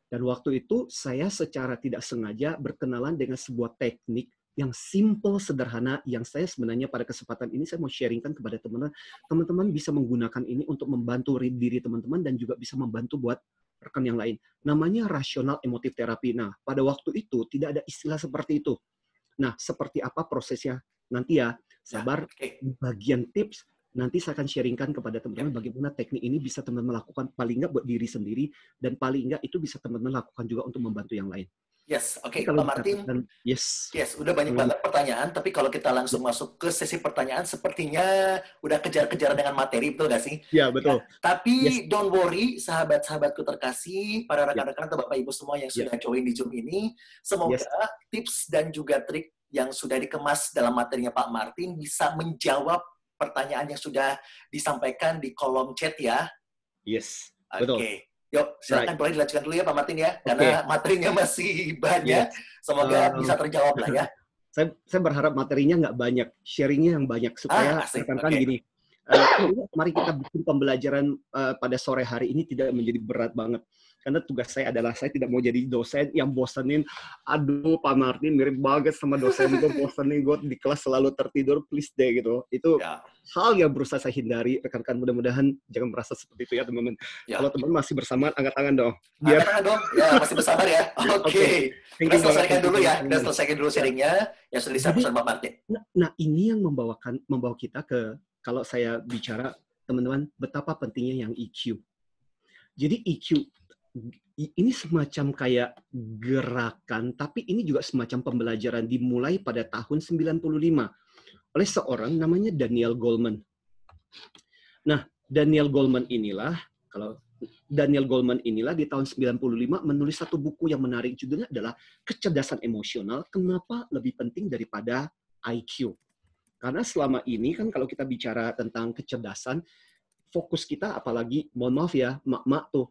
Dan waktu itu saya secara tidak sengaja berkenalan dengan sebuah teknik yang simple, sederhana, yang saya sebenarnya pada kesempatan ini saya mau sharingkan kepada teman-teman. Teman-teman bisa menggunakan ini untuk membantu diri teman-teman dan juga bisa membantu buat rekan yang lain. Namanya rasional emotif terapi. Nah, pada waktu itu tidak ada istilah seperti itu. Nah, seperti apa prosesnya? Nanti ya, sabar. Bagian tips, nanti saya akan sharingkan kepada teman-teman bagaimana teknik ini bisa teman-teman lakukan paling nggak buat diri sendiri, dan paling nggak itu bisa teman-teman lakukan juga untuk membantu yang lain. Yes, oke, Pak Martin. Yes, udah banyak banget pertanyaan, tapi kalau kita langsung masuk ke sesi pertanyaan, sepertinya udah kejar-kejar dengan materi, betul nggak sih? Ya, betul. Ya, tapi don't worry, sahabat-sahabatku terkasih, para rekan-rekan atau Bapak Ibu semua yang sudah join di Zoom ini, semoga tips dan juga trik yang sudah dikemas dalam materinya Pak Martin bisa menjawab pertanyaan yang sudah disampaikan di kolom chat ya. Yes, betul. Oke. Yuk, silakan boleh dilanjutkan dulu ya Pak Martin ya, karena materinya masih banyak. Semoga bisa terjawab lah ya. Saya berharap materinya nggak banyak, sharingnya yang banyak supaya rekan-rekan gini. Mari kita bikin pembelajaran pada sore hari ini tidak menjadi berat banget. Karena tugas saya adalah saya tidak mau jadi dosen yang bosenin. Aduh, Pak Martin mirip banget sama dosen gue, bosenin gue di kelas selalu tertidur, please deh gitu. Itu hal yang berusaha saya hindari. Rekan-rekan mudah-mudahan jangan merasa seperti itu ya teman-teman. Kalau teman masih bersamaan, angkat tangan dong. Angkat tangan dong. Ya, masih bersabar ya. Oke. Kita selesaikan dulu ya. Kita selesaikan dulu sharingnya yang sudah disampaikan Pak Martin. Nah, ini yang membawa kita ke, kalau saya bicara teman-teman, betapa pentingnya yang EQ. Jadi EQ ini semacam kayak gerakan, tapi ini juga semacam pembelajaran dimulai pada tahun 95 oleh seorang namanya Daniel Goleman. Nah, Daniel Goleman inilah di tahun 95 menulis satu buku yang menarik, judulnya adalah Kecerdasan Emosional, Kenapa Lebih Penting Daripada IQ. Karena selama ini kan kalau kita bicara tentang kecerdasan, fokus kita apalagi, mohon maaf ya, mak-mak tuh,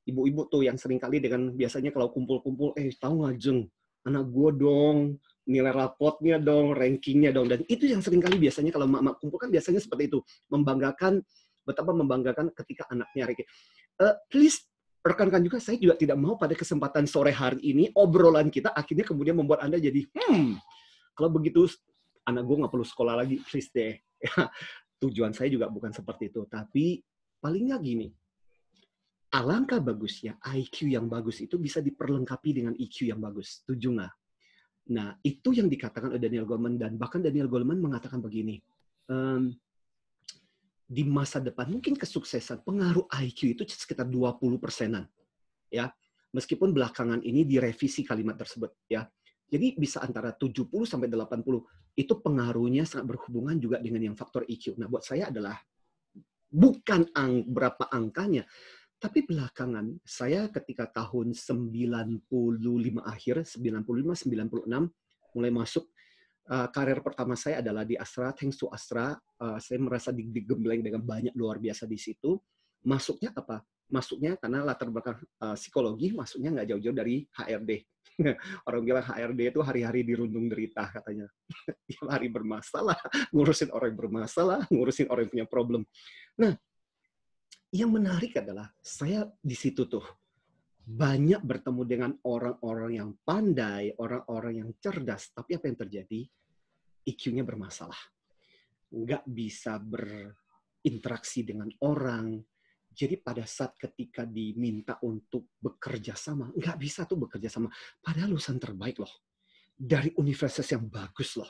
ibu-ibu tuh yang sering kali dengan biasanya kalau kumpul-kumpul, tahu nggak Jeng, anak gue dong, nilai rapotnya dong, rankingnya dong. Dan itu yang sering kali biasanya kalau mak-mak kumpul kan biasanya seperti itu. Membanggakan, betapa membanggakan ketika anaknya ranking. Please, rekan-rekan juga, saya juga tidak mau pada kesempatan sore hari ini, obrolan kita akhirnya kemudian membuat Anda jadi, kalau begitu anak gue nggak perlu sekolah lagi, please deh. Tujuan saya juga bukan seperti itu. Tapi paling nggak gini, alangkah bagusnya IQ yang bagus itu bisa diperlengkapi dengan EQ yang bagus. Setuju nggak? Nah, itu yang dikatakan oleh Daniel Goleman. Dan bahkan Daniel Goleman mengatakan begini, di masa depan mungkin kesuksesan, pengaruh IQ itu sekitar 20%-an. Ya. Meskipun belakangan ini direvisi kalimat tersebut. Ya. Jadi bisa antara 70 sampai 80. Itu pengaruhnya sangat berhubungan juga dengan yang faktor EQ. Nah, buat saya adalah bukan berapa angkanya, tapi belakangan, saya ketika tahun 95 akhir, 95-96, mulai masuk, karir pertama saya adalah di Astra, thanks to Astra, saya merasa digembleng dengan banyak luar biasa di situ. Masuknya apa? Masuknya karena latar belakang psikologi, masuknya nggak jauh-jauh dari HRD. Orang bilang HRD itu hari-hari dirundung derita katanya. Tiap hari bermasalah, ngurusin orang yang bermasalah, ngurusin orang yang punya problem. Nah, yang menarik adalah saya di situ tuh banyak bertemu dengan orang-orang yang pandai, orang-orang yang cerdas, tapi apa yang terjadi? IQ-nya bermasalah. Nggak bisa berinteraksi dengan orang. Jadi pada saat ketika diminta untuk bekerja sama, nggak bisa tuh bekerja sama. Padahal lulusan terbaik loh. Dari universitas yang bagus loh.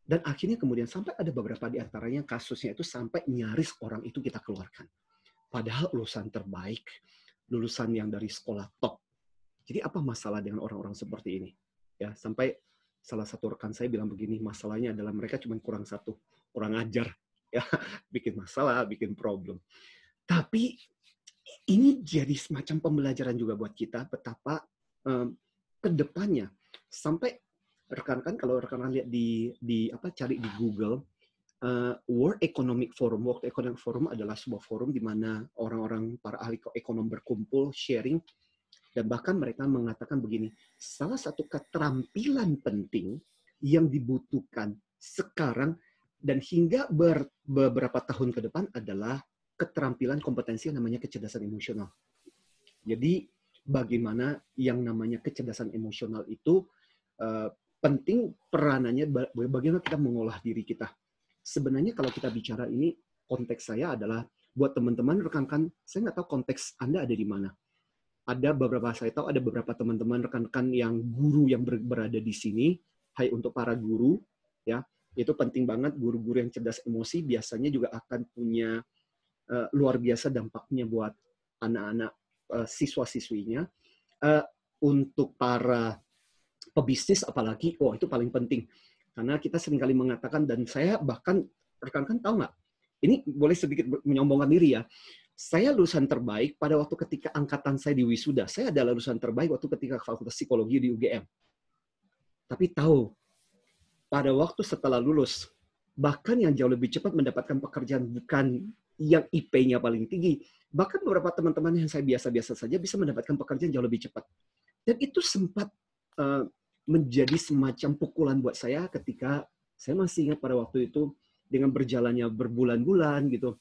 Dan akhirnya kemudian sampai ada beberapa di antaranya kasusnya itu sampai nyaris orang itu kita keluarkan. Padahal lulusan terbaik, lulusan yang dari sekolah top. Jadi apa masalah dengan orang-orang seperti ini? Ya, sampai salah satu rekan saya bilang begini, masalahnya adalah mereka cuma kurang satu, kurang ajar. Ya, bikin masalah, bikin problem. Tapi ini jadi semacam pembelajaran juga buat kita betapa ke depannya sampai rekan-rekan kalau rekan-rekan lihat di apa cari di Google World Economic Forum. World Economic Forum adalah sebuah forum di mana orang-orang para ahli ekonom berkumpul, sharing, dan bahkan mereka mengatakan begini, salah satu keterampilan penting yang dibutuhkan sekarang dan hingga beberapa tahun ke depan adalah keterampilan kompetensi yang namanya kecerdasan emosional. Jadi bagaimana yang namanya kecerdasan emosional itu penting peranannya, bagaimana kita mengolah diri kita. Sebenarnya kalau kita bicara ini, konteks saya adalah buat teman-teman, rekan-rekan, saya nggak tahu konteks Anda ada di mana. Ada beberapa, saya tahu ada beberapa teman-teman, rekan-rekan yang guru yang berada di sini. Hai untuk para guru, ya itu penting banget. Guru-guru yang cerdas emosi biasanya juga akan punya luar biasa dampaknya buat anak-anak siswa-siswinya. Untuk para pebisnis apalagi, itu paling penting. Karena kita seringkali mengatakan, dan saya bahkan, rekan-rekan tahu nggak, ini boleh sedikit menyombongkan diri ya, saya lulusan terbaik pada waktu ketika angkatan saya di wisuda. Saya adalah lulusan terbaik waktu ketika Fakultas Psikologi di UGM. Tapi tahu, pada waktu setelah lulus, bahkan yang jauh lebih cepat mendapatkan pekerjaan bukan yang IP-nya paling tinggi, bahkan beberapa teman-teman yang saya biasa-biasa saja bisa mendapatkan pekerjaan jauh lebih cepat. Dan itu sempat menjadi semacam pukulan buat saya ketika saya masih ingat pada waktu itu dengan berjalannya berbulan-bulan gitu.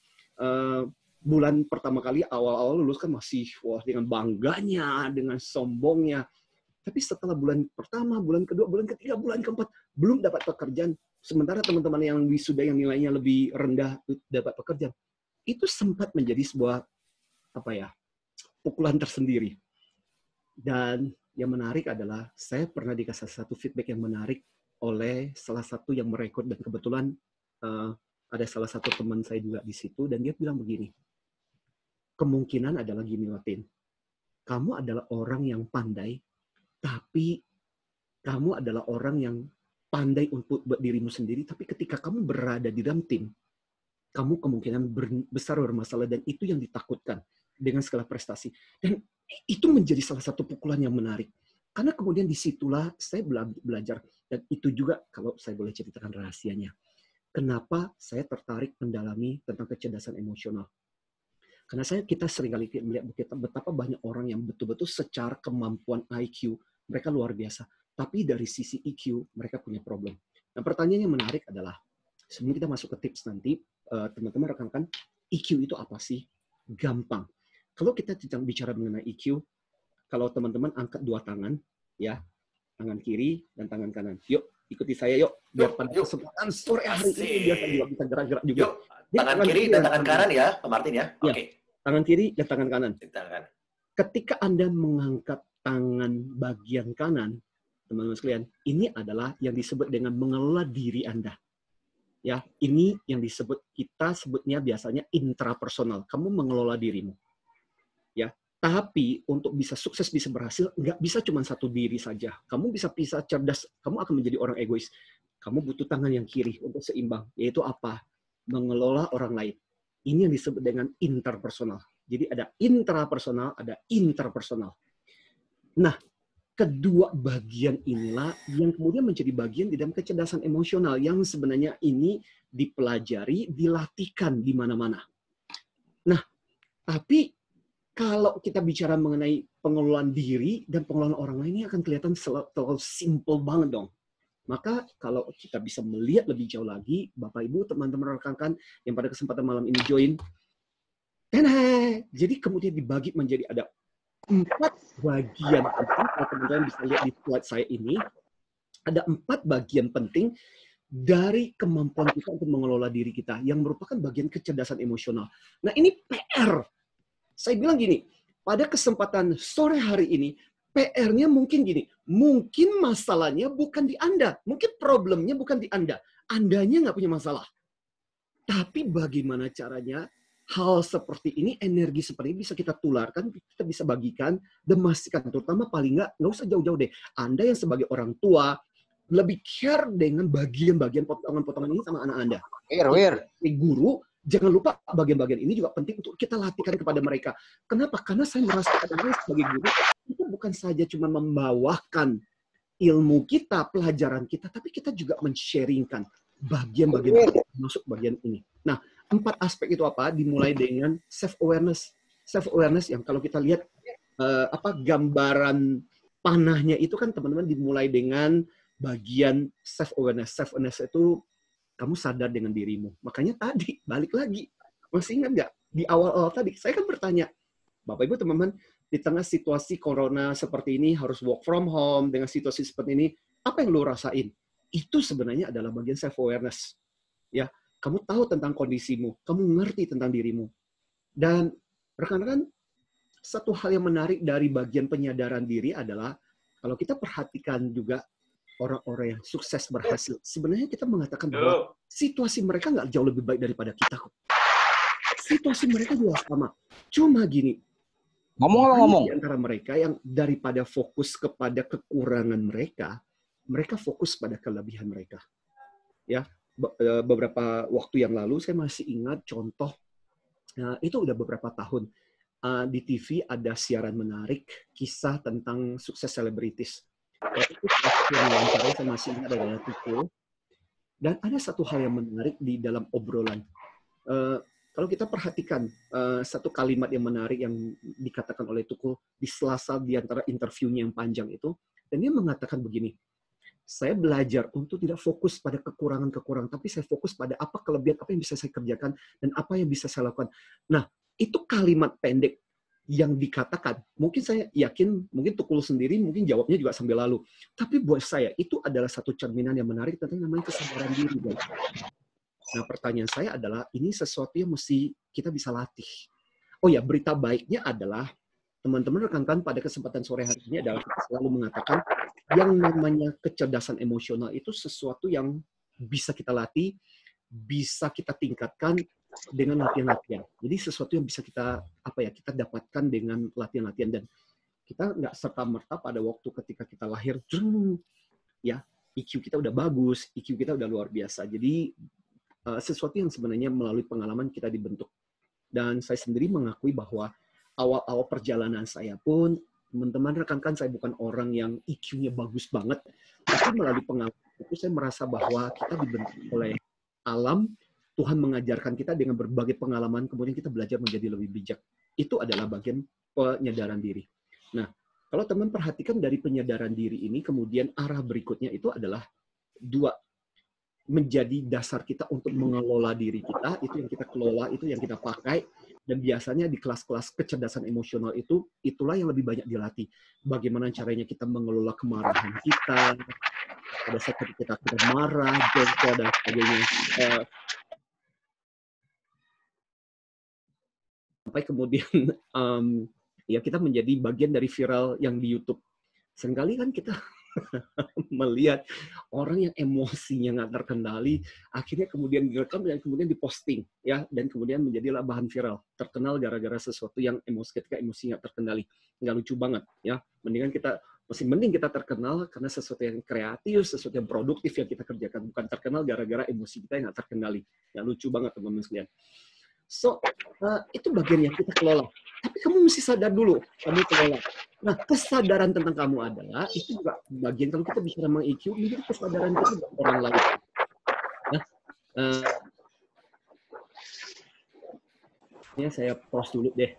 Bulan pertama kali awal-awal lulus kan masih dengan bangganya, dengan sombongnya. Tapi setelah bulan pertama, bulan kedua, bulan ketiga, bulan keempat belum dapat pekerjaan. Sementara teman-teman yang wisuda yang nilainya lebih rendah dapat pekerjaan. Itu sempat menjadi sebuah pukulan tersendiri. Dan yang menarik adalah saya pernah dikasih satu feedback yang menarik oleh salah satu yang merekrut, dan kebetulan ada salah satu teman saya juga di situ, dan dia bilang begini, kemungkinan adalah gini Latin, kamu adalah orang yang pandai, tapi kamu adalah orang yang pandai untuk buat dirimu sendiri, tapi ketika kamu berada di dalam tim, kamu kemungkinan besar bermasalah, dan itu yang ditakutkan dengan segala prestasi. Dan itu menjadi salah satu pukulan yang menarik. Karena kemudian disitulah saya belajar. Dan itu juga kalau saya boleh ceritakan rahasianya. Kenapa saya tertarik mendalami tentang kecerdasan emosional. Karena kita seringkali melihat betapa banyak orang yang betul-betul secara kemampuan IQ, mereka luar biasa. Tapi dari sisi EQ, mereka punya problem. Nah pertanyaan yang menarik adalah, sebelum kita masuk ke tips nanti, teman-teman rekan-rekan, EQ itu apa sih? Gampang. Kalau kita bicara mengenai EQ, kalau teman-teman angkat dua tangan, ya, tangan kiri dan tangan kanan. Yuk, ikuti saya yuk. Biar pada kesempatan sore hari ini biar saya juga bisa gerak-gerak juga. Yuk, tangan kiri dan tangan kanan ya, Pak Martin ya. Oke. Tangan kiri dan tangan kanan. Tangan. Ketika Anda mengangkat tangan bagian kanan, teman-teman sekalian, ini adalah yang disebut dengan mengelola diri Anda. Ya, ini yang kita sebutnya biasanya intrapersonal. Kamu mengelola dirimu. Ya, tapi untuk bisa sukses, bisa berhasil, nggak bisa cuma satu diri saja. Kamu bisa cerdas, kamu akan menjadi orang egois. Kamu butuh tangan yang kiri untuk seimbang. Yaitu apa? Mengelola orang lain. Ini yang disebut dengan interpersonal. Jadi ada intrapersonal, ada interpersonal. Nah, kedua bagian inilah yang kemudian menjadi bagian di dalam kecerdasan emosional yang sebenarnya ini dipelajari, dilatihkan di mana-mana. Nah, tapi kalau kita bicara mengenai pengelolaan diri dan pengelolaan orang lain, ini akan kelihatan terlalu simple banget dong. Maka kalau kita bisa melihat lebih jauh lagi, Bapak Ibu, teman-teman rekan-rekan yang pada kesempatan malam ini join, Jadi kemudian dibagi menjadi ada 4 bagian penting. Kalau teman-teman bisa lihat di slide saya ini, ada 4 bagian penting dari kemampuan kita untuk mengelola diri kita yang merupakan bagian kecerdasan emosional. Nah, ini PR. Saya bilang gini, pada kesempatan sore hari ini, PR-nya mungkin gini, mungkin masalahnya bukan di Anda, mungkin problemnya bukan di Anda. Andanya nggak punya masalah. Tapi bagaimana caranya hal seperti ini, energi seperti ini bisa kita tularkan, kita bisa bagikan, dan memastikan, terutama paling nggak usah jauh-jauh deh. Anda yang sebagai orang tua, lebih care dengan bagian-bagian potongan-potongan ini sama anak Anda. Guru, jangan lupa bagian-bagian ini juga penting untuk kita latihkan kepada mereka. Kenapa? Karena saya merasa kadang-kadang sebagai guru, itu bukan saja cuma membawakan ilmu kita, pelajaran kita, tapi kita juga men-sharingkan bagian-bagian masuk bagian ini. Nah, 4 aspek itu apa? Dimulai dengan self-awareness. Self-awareness yang kalau kita lihat gambaran panahnya itu kan teman-teman dimulai dengan bagian self-awareness. Self-awareness itu kamu sadar dengan dirimu. Makanya tadi, balik lagi. Masih ingat nggak? Di awal-awal tadi, saya kan bertanya, Bapak Ibu teman-teman, di tengah situasi corona seperti ini, harus work from home, dengan situasi seperti ini, apa yang lo rasain? Itu sebenarnya adalah bagian self-awareness. Ya, kamu tahu tentang kondisimu, kamu ngerti tentang dirimu. Dan rekan-rekan, satu hal yang menarik dari bagian penyadaran diri adalah, kalau kita perhatikan juga orang-orang yang sukses berhasil, sebenarnya kita mengatakan bahwa situasi mereka nggak jauh lebih baik daripada kita kok. Situasi mereka juga sama. Cuma gini, ngomong-ngomong, di antara mereka yang daripada fokus kepada kekurangan mereka, mereka fokus pada kelebihan mereka. Ya, beberapa waktu yang lalu saya masih ingat contoh, itu udah beberapa tahun, di TV ada siaran menarik kisah tentang sukses selebritis. Waktu itu yang wawancara saya masih ingat adalah Tukul. Dan ada satu hal yang menarik di dalam obrolan. Kalau kita perhatikan satu kalimat yang menarik yang dikatakan oleh Tukul di sela-sela di antara interviewnya yang panjang itu, dan dia mengatakan begini, saya belajar untuk tidak fokus pada kekurangan-kekurangan, tapi saya fokus pada apa kelebihan, apa yang bisa saya kerjakan, dan apa yang bisa saya lakukan. Nah, itu kalimat pendek yang dikatakan. Mungkin saya yakin, mungkin Tukul sendiri mungkin jawabnya juga sambil lalu. Tapi buat saya, itu adalah satu cerminan yang menarik tentang namanya kesadaran diri. Nah, pertanyaan saya adalah, ini sesuatu yang mesti kita bisa latih. Oh ya, berita baiknya adalah, teman-teman rekan-rekan pada kesempatan sore hari ini adalah kita selalu mengatakan yang namanya kecerdasan emosional itu sesuatu yang bisa kita latih, bisa kita tingkatkan dengan latihan-latihan. Jadi sesuatu yang bisa kita kita dapatkan dengan latihan-latihan, dan kita nggak serta-merta pada waktu ketika kita lahir, ya IQ kita udah bagus, IQ kita udah luar biasa. Jadi sesuatu yang sebenarnya melalui pengalaman kita dibentuk. Dan saya sendiri mengakui bahwa awal-awal perjalanan saya pun, teman-teman rekan-rekan, saya bukan orang yang IQ-nya bagus banget, tapi melalui pengalaman itu saya merasa bahwa kita dibentuk oleh alam, Tuhan mengajarkan kita dengan berbagai pengalaman, kemudian kita belajar menjadi lebih bijak. Itu adalah bagian penyadaran diri. Nah, kalau teman perhatikan dari penyadaran diri ini, kemudian arah berikutnya itu adalah 2. Menjadi dasar kita untuk mengelola diri kita, itu yang kita kelola, itu yang kita pakai, dan biasanya di kelas-kelas kecerdasan emosional itu, itulah yang lebih banyak dilatih. Bagaimana caranya kita mengelola kemarahan kita, pada saat kita marah, jengkel, dan sebagainya. Sampai kemudian ya kita menjadi bagian dari viral yang di YouTube. Seringkali kan kita melihat orang yang emosinya nggak terkendali, akhirnya kemudian direkam dan kemudian diposting, ya, dan kemudian menjadilah bahan viral, terkenal gara-gara sesuatu yang ketika emosi nggak terkendali. Nggak lucu banget, ya. Mending kita terkenal karena sesuatu yang kreatif, sesuatu yang produktif yang kita kerjakan, bukan terkenal gara-gara emosi kita yang nggak terkendali. Nggak lucu banget, teman-teman sekalian. So, itu bagian yang kita kelola. Tapi kamu mesti sadar dulu, kamu kelola. Nah, kesadaran tentang kamu adalah, itu juga bagian, kalau kita bicara tentang EQ, menjadi kesadaran kita untuk orang lain. Nah, ya saya pause dulu deh.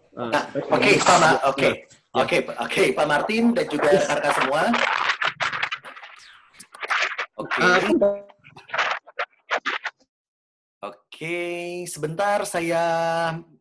Oke, Pak Martin dan juga rekan-rekan semua. Oke, sebentar saya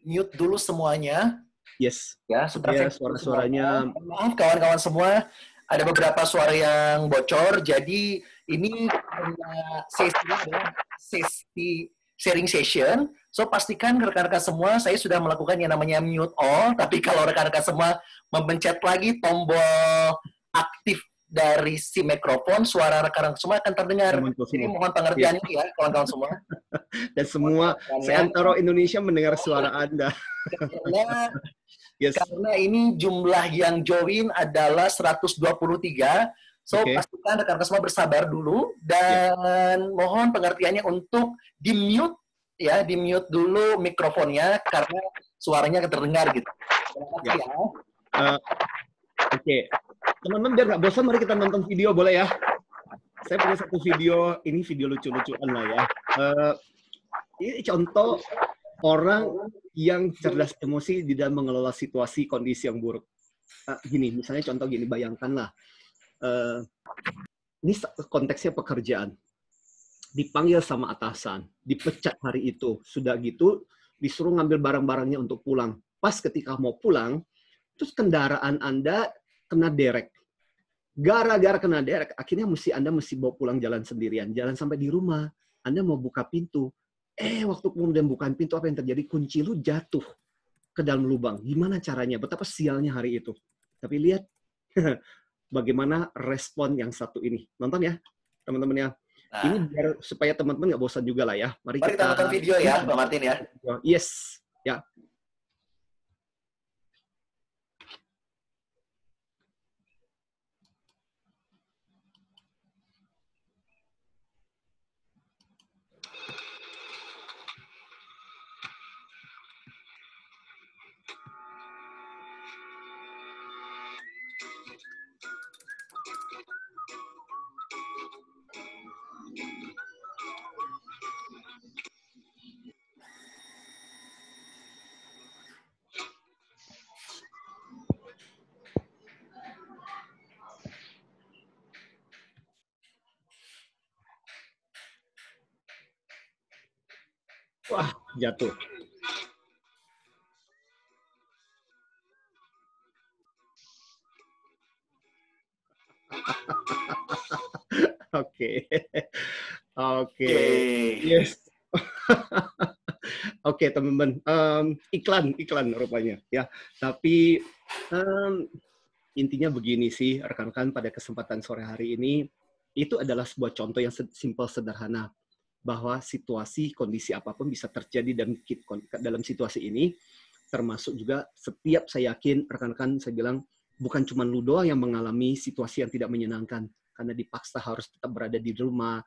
mute dulu semuanya. Yes. Ya, sebentar Supaya saya mute dulu semuanya. suara-suaranya. Maaf kawan-kawan semua, ada beberapa suara yang bocor. Jadi ini karena sesinya adalah sesi sharing session. So pastikan rekan-rekan semua, saya sudah melakukan yang namanya mute all. Tapi kalau rekan-rekan semua memencet lagi tombol aktif dari si mikrofon, suara rekan-rekan semua akan terdengar. Muncul Jadi semua. mohon pengertiannya ya, kawan-kawan semua. Dan semua seantero Indonesia mendengar suara Anda. Karena Yes. karena ini jumlah yang join adalah 123. So, pastikan rekan-rekan semua bersabar dulu dan mohon pengertiannya untuk di-mute ya, di-mute dulu mikrofonnya karena suaranya akan terdengar gitu. Terima kasih ya. Oke. Teman-teman biar nggak bosan, mari kita nonton video boleh ya? Saya punya satu video, ini video lucu-lucuan lah ya. Ini contoh orang yang cerdas emosi di dalam mengelola situasi kondisi yang buruk. Gini, misalnya contoh gini, bayangkanlah. Ini konteksnya pekerjaan. Dipanggil sama atasan, dipecat hari itu. Sudah gitu, disuruh ngambil barang-barangnya untuk pulang. Pas ketika mau pulang, terus kendaraan Anda kena derek. Gara-gara kena derek, akhirnya Anda mesti bawa pulang jalan sendirian. Jalan sampai di rumah, Anda mau buka pintu. Waktu kemudian bukan pintu, apa yang terjadi? Kunci lu jatuh ke dalam lubang. Gimana caranya? Betapa sialnya hari itu. Tapi lihat bagaimana respon yang satu ini. Nonton ya, teman-teman ya. Nah, ini biar supaya teman-teman nggak bosan juga lah ya. Mari kita nonton video ya, Pak Martin ya. Yes, ya. Wah, jatuh. Oke. Yes. Oke, teman-teman. Iklan rupanya ya. Tapi intinya begini sih, rekan-rekan, pada kesempatan sore hari ini, itu adalah sebuah contoh yang simpel sederhana, bahwa situasi, kondisi apapun bisa terjadi dalam situasi ini, termasuk juga setiap, saya yakin, rekan-rekan, saya bilang, bukan cuma lu doang yang mengalami situasi yang tidak menyenangkan, karena dipaksa harus tetap berada di rumah.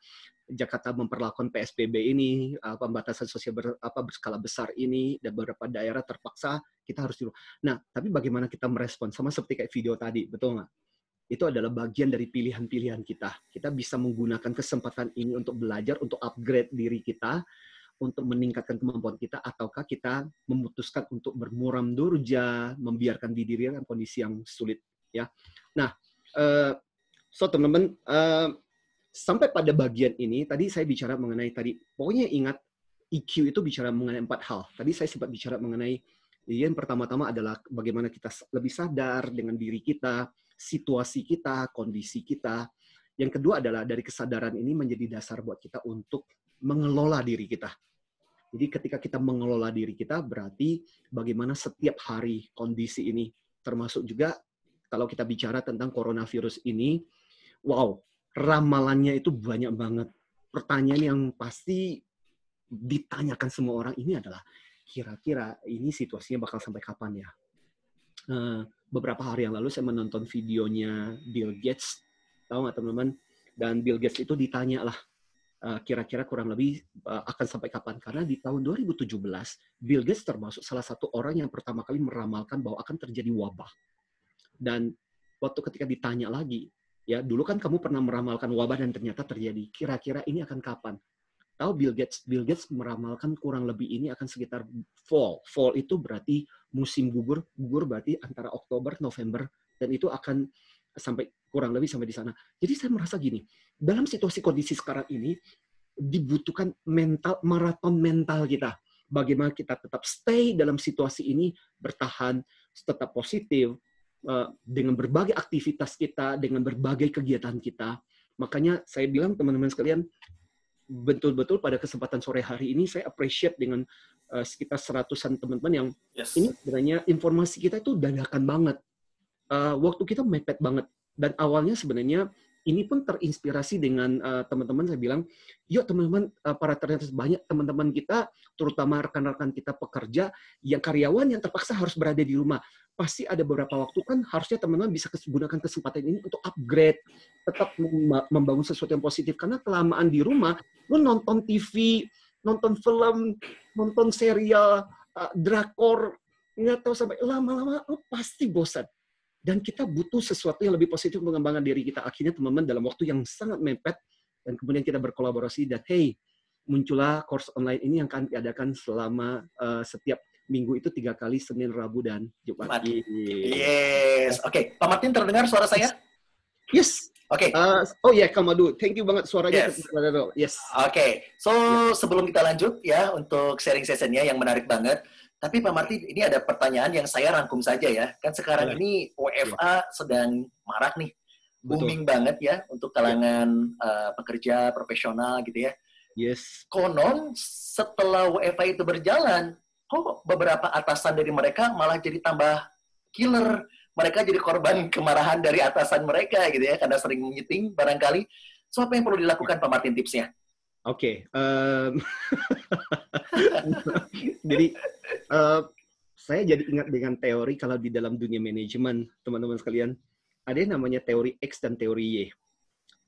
Jakarta memperlakukan PSBB ini, pembatasan sosial berskala besar ini, dan beberapa daerah terpaksa kita harus di rumah. Nah, tapi bagaimana kita merespon? Sama seperti kayak video tadi, betul nggak? Itu adalah bagian dari pilihan-pilihan kita. Kita bisa menggunakan kesempatan ini untuk belajar, untuk upgrade diri kita, untuk meningkatkan kemampuan kita, ataukah kita memutuskan untuk bermuram durja, membiarkan diri dalam kondisi yang sulit. Ya. Nah, so teman-teman, sampai pada bagian ini, tadi saya bicara mengenai pokoknya ingat, EQ itu bicara mengenai 4 hal. Tadi saya sempat bicara mengenai, yang pertama-tama adalah bagaimana kita lebih sadar dengan diri kita, situasi kita, kondisi kita. Yang kedua adalah dari kesadaran ini menjadi dasar buat kita untuk mengelola diri kita. Jadi ketika kita mengelola diri kita, berarti bagaimana setiap hari kondisi ini, termasuk juga kalau kita bicara tentang coronavirus ini, wow, ramalannya itu banyak banget. Pertanyaan yang pasti ditanyakan semua orang ini adalah, kira-kira ini situasinya bakal sampai kapan ya? Beberapa hari yang lalu saya menonton videonya Bill Gates, tahu nggak teman-teman? Dan Bill Gates itu ditanya lah, kira-kira kurang lebih akan sampai kapan? Karena di tahun 2017, Bill Gates termasuk salah satu orang yang pertama kali meramalkan bahwa akan terjadi wabah. Dan waktu ketika ditanya lagi, ya dulu kan kamu pernah meramalkan wabah dan ternyata terjadi. Kira-kira ini akan kapan? Tahu Bill Gates meramalkan kurang lebih ini akan sekitar fall. Fall itu berarti musim gugur. Gugur berarti antara Oktober, November, dan itu akan sampai kurang lebih sampai di sana. Jadi saya merasa gini, dalam situasi kondisi sekarang ini, dibutuhkan maraton mental kita. Bagaimana kita tetap stay dalam situasi ini, bertahan, tetap positif, dengan berbagai aktivitas kita, dengan berbagai kegiatan kita. Makanya saya bilang teman-teman sekalian, betul-betul pada kesempatan sore hari ini saya appreciate dengan sekitar 100-an teman-teman yang ini sebenarnya informasi kita itu dadakan banget. Waktu kita mepet banget. Dan awalnya sebenarnya ini pun terinspirasi dengan teman-teman, saya bilang, yuk teman-teman, ternyata banyak teman-teman kita, terutama rekan-rekan kita pekerja, yang karyawan yang terpaksa harus berada di rumah. Pasti ada beberapa waktu kan harusnya teman-teman bisa gunakan kesempatan ini untuk upgrade, tetap membangun sesuatu yang positif. Karena kelamaan di rumah, lu nonton TV, nonton film, nonton serial, drakor, nggak tahu sampai lama-lama lu pasti bosan. Dan kita butuh sesuatu yang lebih positif mengembangkan diri kita. Akhirnya teman-teman dalam waktu yang sangat mepet, dan kemudian kita berkolaborasi, dan hey, muncullah course online ini yang akan diadakan selama setiap minggu itu 3 kali, Senin, Rabu, dan Jumat. Yes. Oke. Pak Martin, terdengar suara saya? Yes. Oke. Oh ya, Kamadu. Thank you banget suaranya. Yes. Oke. So, sebelum kita lanjut ya untuk sharing sessionnya yang menarik banget. Tapi Pak Martin, ini ada pertanyaan yang saya rangkum saja ya. Kan sekarang ini WFA sedang marak nih. Booming banget ya untuk kalangan pekerja profesional gitu ya. Yes. Konon setelah WFA itu berjalan, kok beberapa atasan dari mereka malah jadi tambah killer. Mereka jadi korban kemarahan dari atasan mereka gitu ya, karena sering meeting barangkali. So, apa yang perlu dilakukan Pak Martin tipsnya? Oke. Jadi, saya jadi ingat dengan teori kalau di dalam dunia manajemen, teman-teman sekalian, ada yang namanya teori X dan teori Y.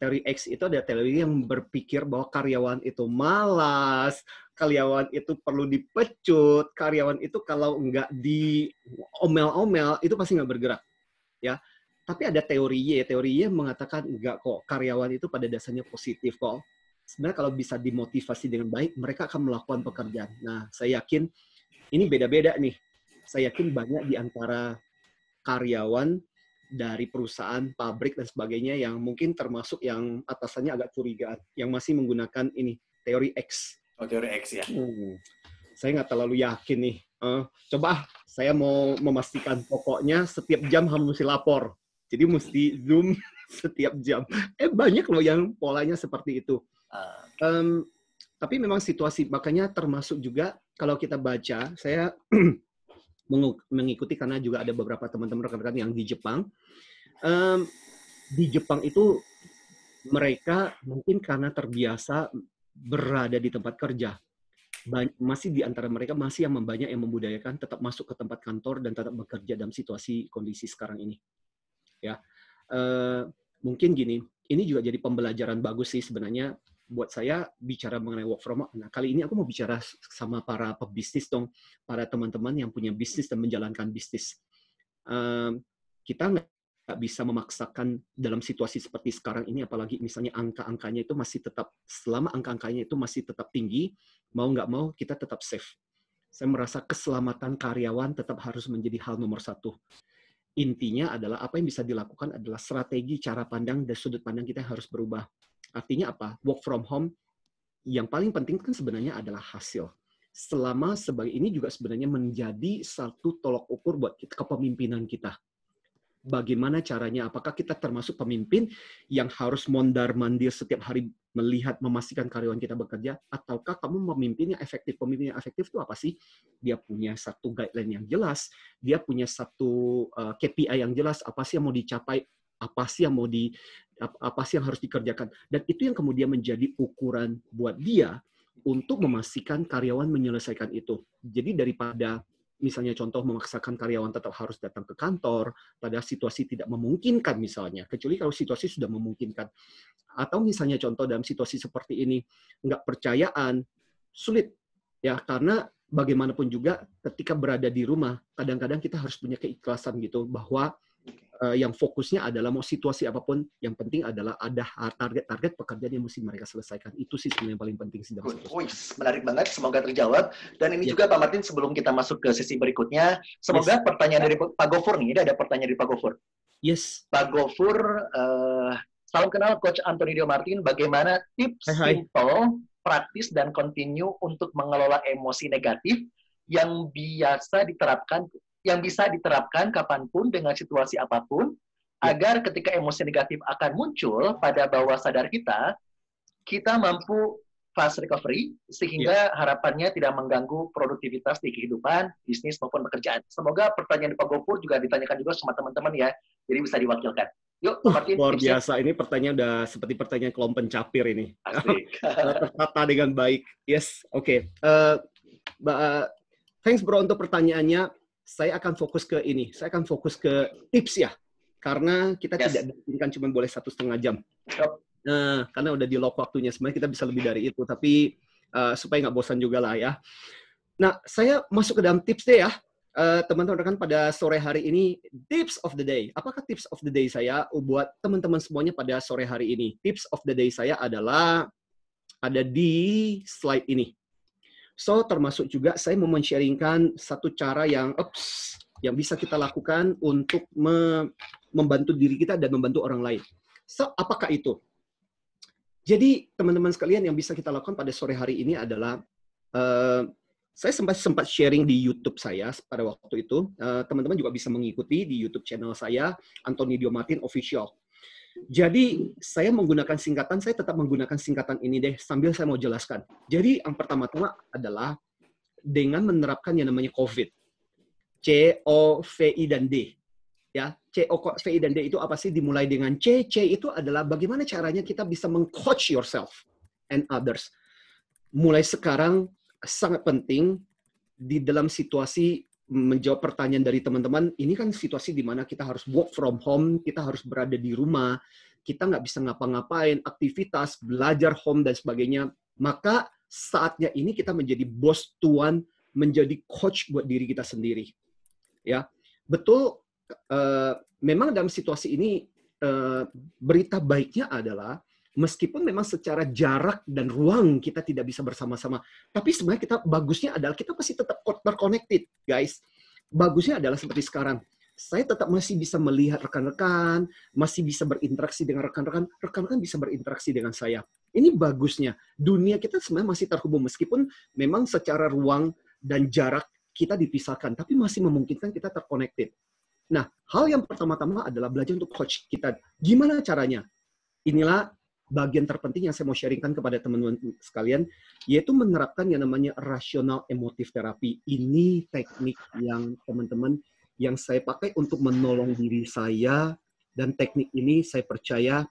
Teori X itu ada teori yang berpikir bahwa karyawan itu malas, karyawan itu perlu dipecut, karyawan itu kalau nggak diomel-omel, itu pasti nggak bergerak. Ya. Tapi ada teori Y mengatakan nggak kok, karyawan itu pada dasarnya positif kok. Sebenarnya kalau bisa dimotivasi dengan baik, mereka akan melakukan pekerjaan. Nah, saya yakin ini beda-beda nih. Saya yakin banyak di antara karyawan dari perusahaan, pabrik, dan sebagainya yang mungkin termasuk yang atasannya agak curigaan, yang masih menggunakan ini, teori X. Oh, teori X ya. Saya nggak terlalu yakin nih. Coba saya mau memastikan, pokoknya setiap jam harus mesti lapor. Jadi mesti Zoom setiap jam. Banyak loh yang polanya seperti itu. Tapi memang situasi, makanya termasuk juga kalau kita baca, saya mengikuti karena juga ada beberapa teman-teman rekan-rekan yang di Jepang. Di Jepang itu mereka mungkin karena terbiasa berada di tempat kerja. Masih di antara mereka masih yang banyak yang membudayakan tetap masuk ke tempat kantor dan tetap bekerja dalam situasi kondisi sekarang ini. Ya, mungkin gini, ini juga jadi pembelajaran bagus sih sebenarnya buat saya bicara mengenai work from home. Nah, kali ini aku mau bicara sama para pebisnis dong, para teman-teman yang punya bisnis dan menjalankan bisnis. Kita nggak bisa memaksakan dalam situasi seperti sekarang ini, apalagi misalnya angka-angkanya itu masih tetap, selama angka-angkanya itu masih tetap tinggi, mau nggak mau kita tetap safe. Saya merasa keselamatan karyawan tetap harus menjadi hal nomor 1. Intinya adalah apa yang bisa dilakukan adalah strategi, cara pandang, dan sudut pandang kita harus berubah. Artinya apa? Work from home yang paling penting kan sebenarnya adalah hasil. Selama sebagai ini juga sebenarnya menjadi satu tolok ukur buat kepemimpinan kita. Bagaimana caranya? Apakah kita termasuk pemimpin yang harus mondar-mandir setiap hari melihat, memastikan karyawan kita bekerja? Ataukah kamu pemimpin yang efektif? Pemimpin yang efektif itu apa sih? Dia punya satu guideline yang jelas, dia punya satu KPI yang jelas, apa sih yang mau dicapai, apa sih yang harus dikerjakan. Dan itu yang kemudian menjadi ukuran buat dia untuk memastikan karyawan menyelesaikan itu. Jadi daripada misalnya contoh memaksakan karyawan tetap harus datang ke kantor pada situasi tidak memungkinkan misalnya, kecuali kalau situasi sudah memungkinkan. Atau misalnya contoh dalam situasi seperti ini, nggak percayaan, sulit. Ya, karena bagaimanapun juga ketika berada di rumah, kadang-kadang kita harus punya keikhlasan gitu, bahwa yang fokusnya adalah mau situasi apapun, yang penting adalah ada target-target pekerjaan yang mesti mereka selesaikan. Itu sih sebenarnya yang paling penting sih. Menarik banget, semoga terjawab. Dan ini juga Pak Martin, sebelum kita masuk ke sesi berikutnya, semoga pertanyaan dari Pak Gofur nih, ada pertanyaan dari Pak Gofur. Yes. Pak Gofur, salam kenal Coach Antonio Martin, bagaimana tips simple praktis dan continue untuk mengelola emosi negatif yang biasa diterapkan, yang bisa diterapkan kapanpun dengan situasi apapun, agar ketika emosi negatif akan muncul pada bawah sadar kita, kita mampu fast recovery, sehingga harapannya tidak mengganggu produktivitas di kehidupan, bisnis, maupun pekerjaan. Semoga pertanyaan Pak Gopur juga ditanyakan juga sama teman-teman ya, jadi bisa diwakilkan. Yuk, Pak Martin. Luar biasa. Ini pertanyaan udah seperti pertanyaan kelompok pencapir ini. Tertata dengan baik. Yes, oke. Thanks bro untuk pertanyaannya. Saya akan fokus ke ini. Saya akan fokus ke tips ya. Karena kita tidak diizinkan cuma boleh 1,5 jam. Karena udah di lock waktunya. Sebenarnya kita bisa lebih dari itu. Tapi supaya nggak bosan juga lah ya. Nah, saya masuk ke dalam tips deh ya. Teman-teman rekan pada sore hari ini, tips of the day. Apakah tips of the day saya buat teman-teman semuanya pada sore hari ini? Tips of the day saya adalah ada di slide ini. So, termasuk juga saya mau men-sharingkan satu cara yang bisa kita lakukan untuk membantu diri kita dan membantu orang lain. So, apakah itu? Jadi, teman-teman sekalian yang bisa kita lakukan pada sore hari ini adalah saya sempat sharing di YouTube saya pada waktu itu. Teman-teman juga bisa mengikuti di YouTube channel saya, Anthony Dio Martin Official. Jadi, saya menggunakan singkatan, saya tetap menggunakan singkatan ini deh, sambil saya mau jelaskan. Jadi, yang pertama-tama adalah dengan menerapkan yang namanya COVID. C, O, V, I, dan D. Ya, C, O, V, I, dan D itu apa sih? Dimulai dengan C. C itu adalah bagaimana caranya kita bisa meng-coach yourself and others. Mulai sekarang, sangat penting di dalam situasi menjawab pertanyaan dari teman-teman. Ini kan situasi di mana kita harus work from home, kita harus berada di rumah, kita nggak bisa ngapa-ngapain, aktivitas, belajar home, dan sebagainya. Maka saatnya ini kita menjadi bos tuan, menjadi coach buat diri kita sendiri. Ya, betul. Memang dalam situasi ini berita baiknya adalah meskipun memang secara jarak dan ruang kita tidak bisa bersama-sama, tapi sebenarnya bagusnya adalah kita pasti tetap terconnected, guys. Bagusnya adalah seperti sekarang. Saya tetap masih bisa melihat rekan-rekan, masih bisa berinteraksi dengan rekan-rekan, rekan-rekan bisa berinteraksi dengan saya. Ini bagusnya. Dunia kita sebenarnya masih terhubung, meskipun memang secara ruang dan jarak kita dipisahkan, tapi masih memungkinkan kita terconnected. Nah, hal yang pertama-tama adalah belajar untuk coach kita. Gimana caranya? Inilah bagian terpenting yang saya mau sharingkan kepada teman-teman sekalian, yaitu menerapkan yang namanya rasional emotif terapi. Ini teknik yang teman-teman yang saya pakai untuk menolong diri saya, dan teknik ini saya percaya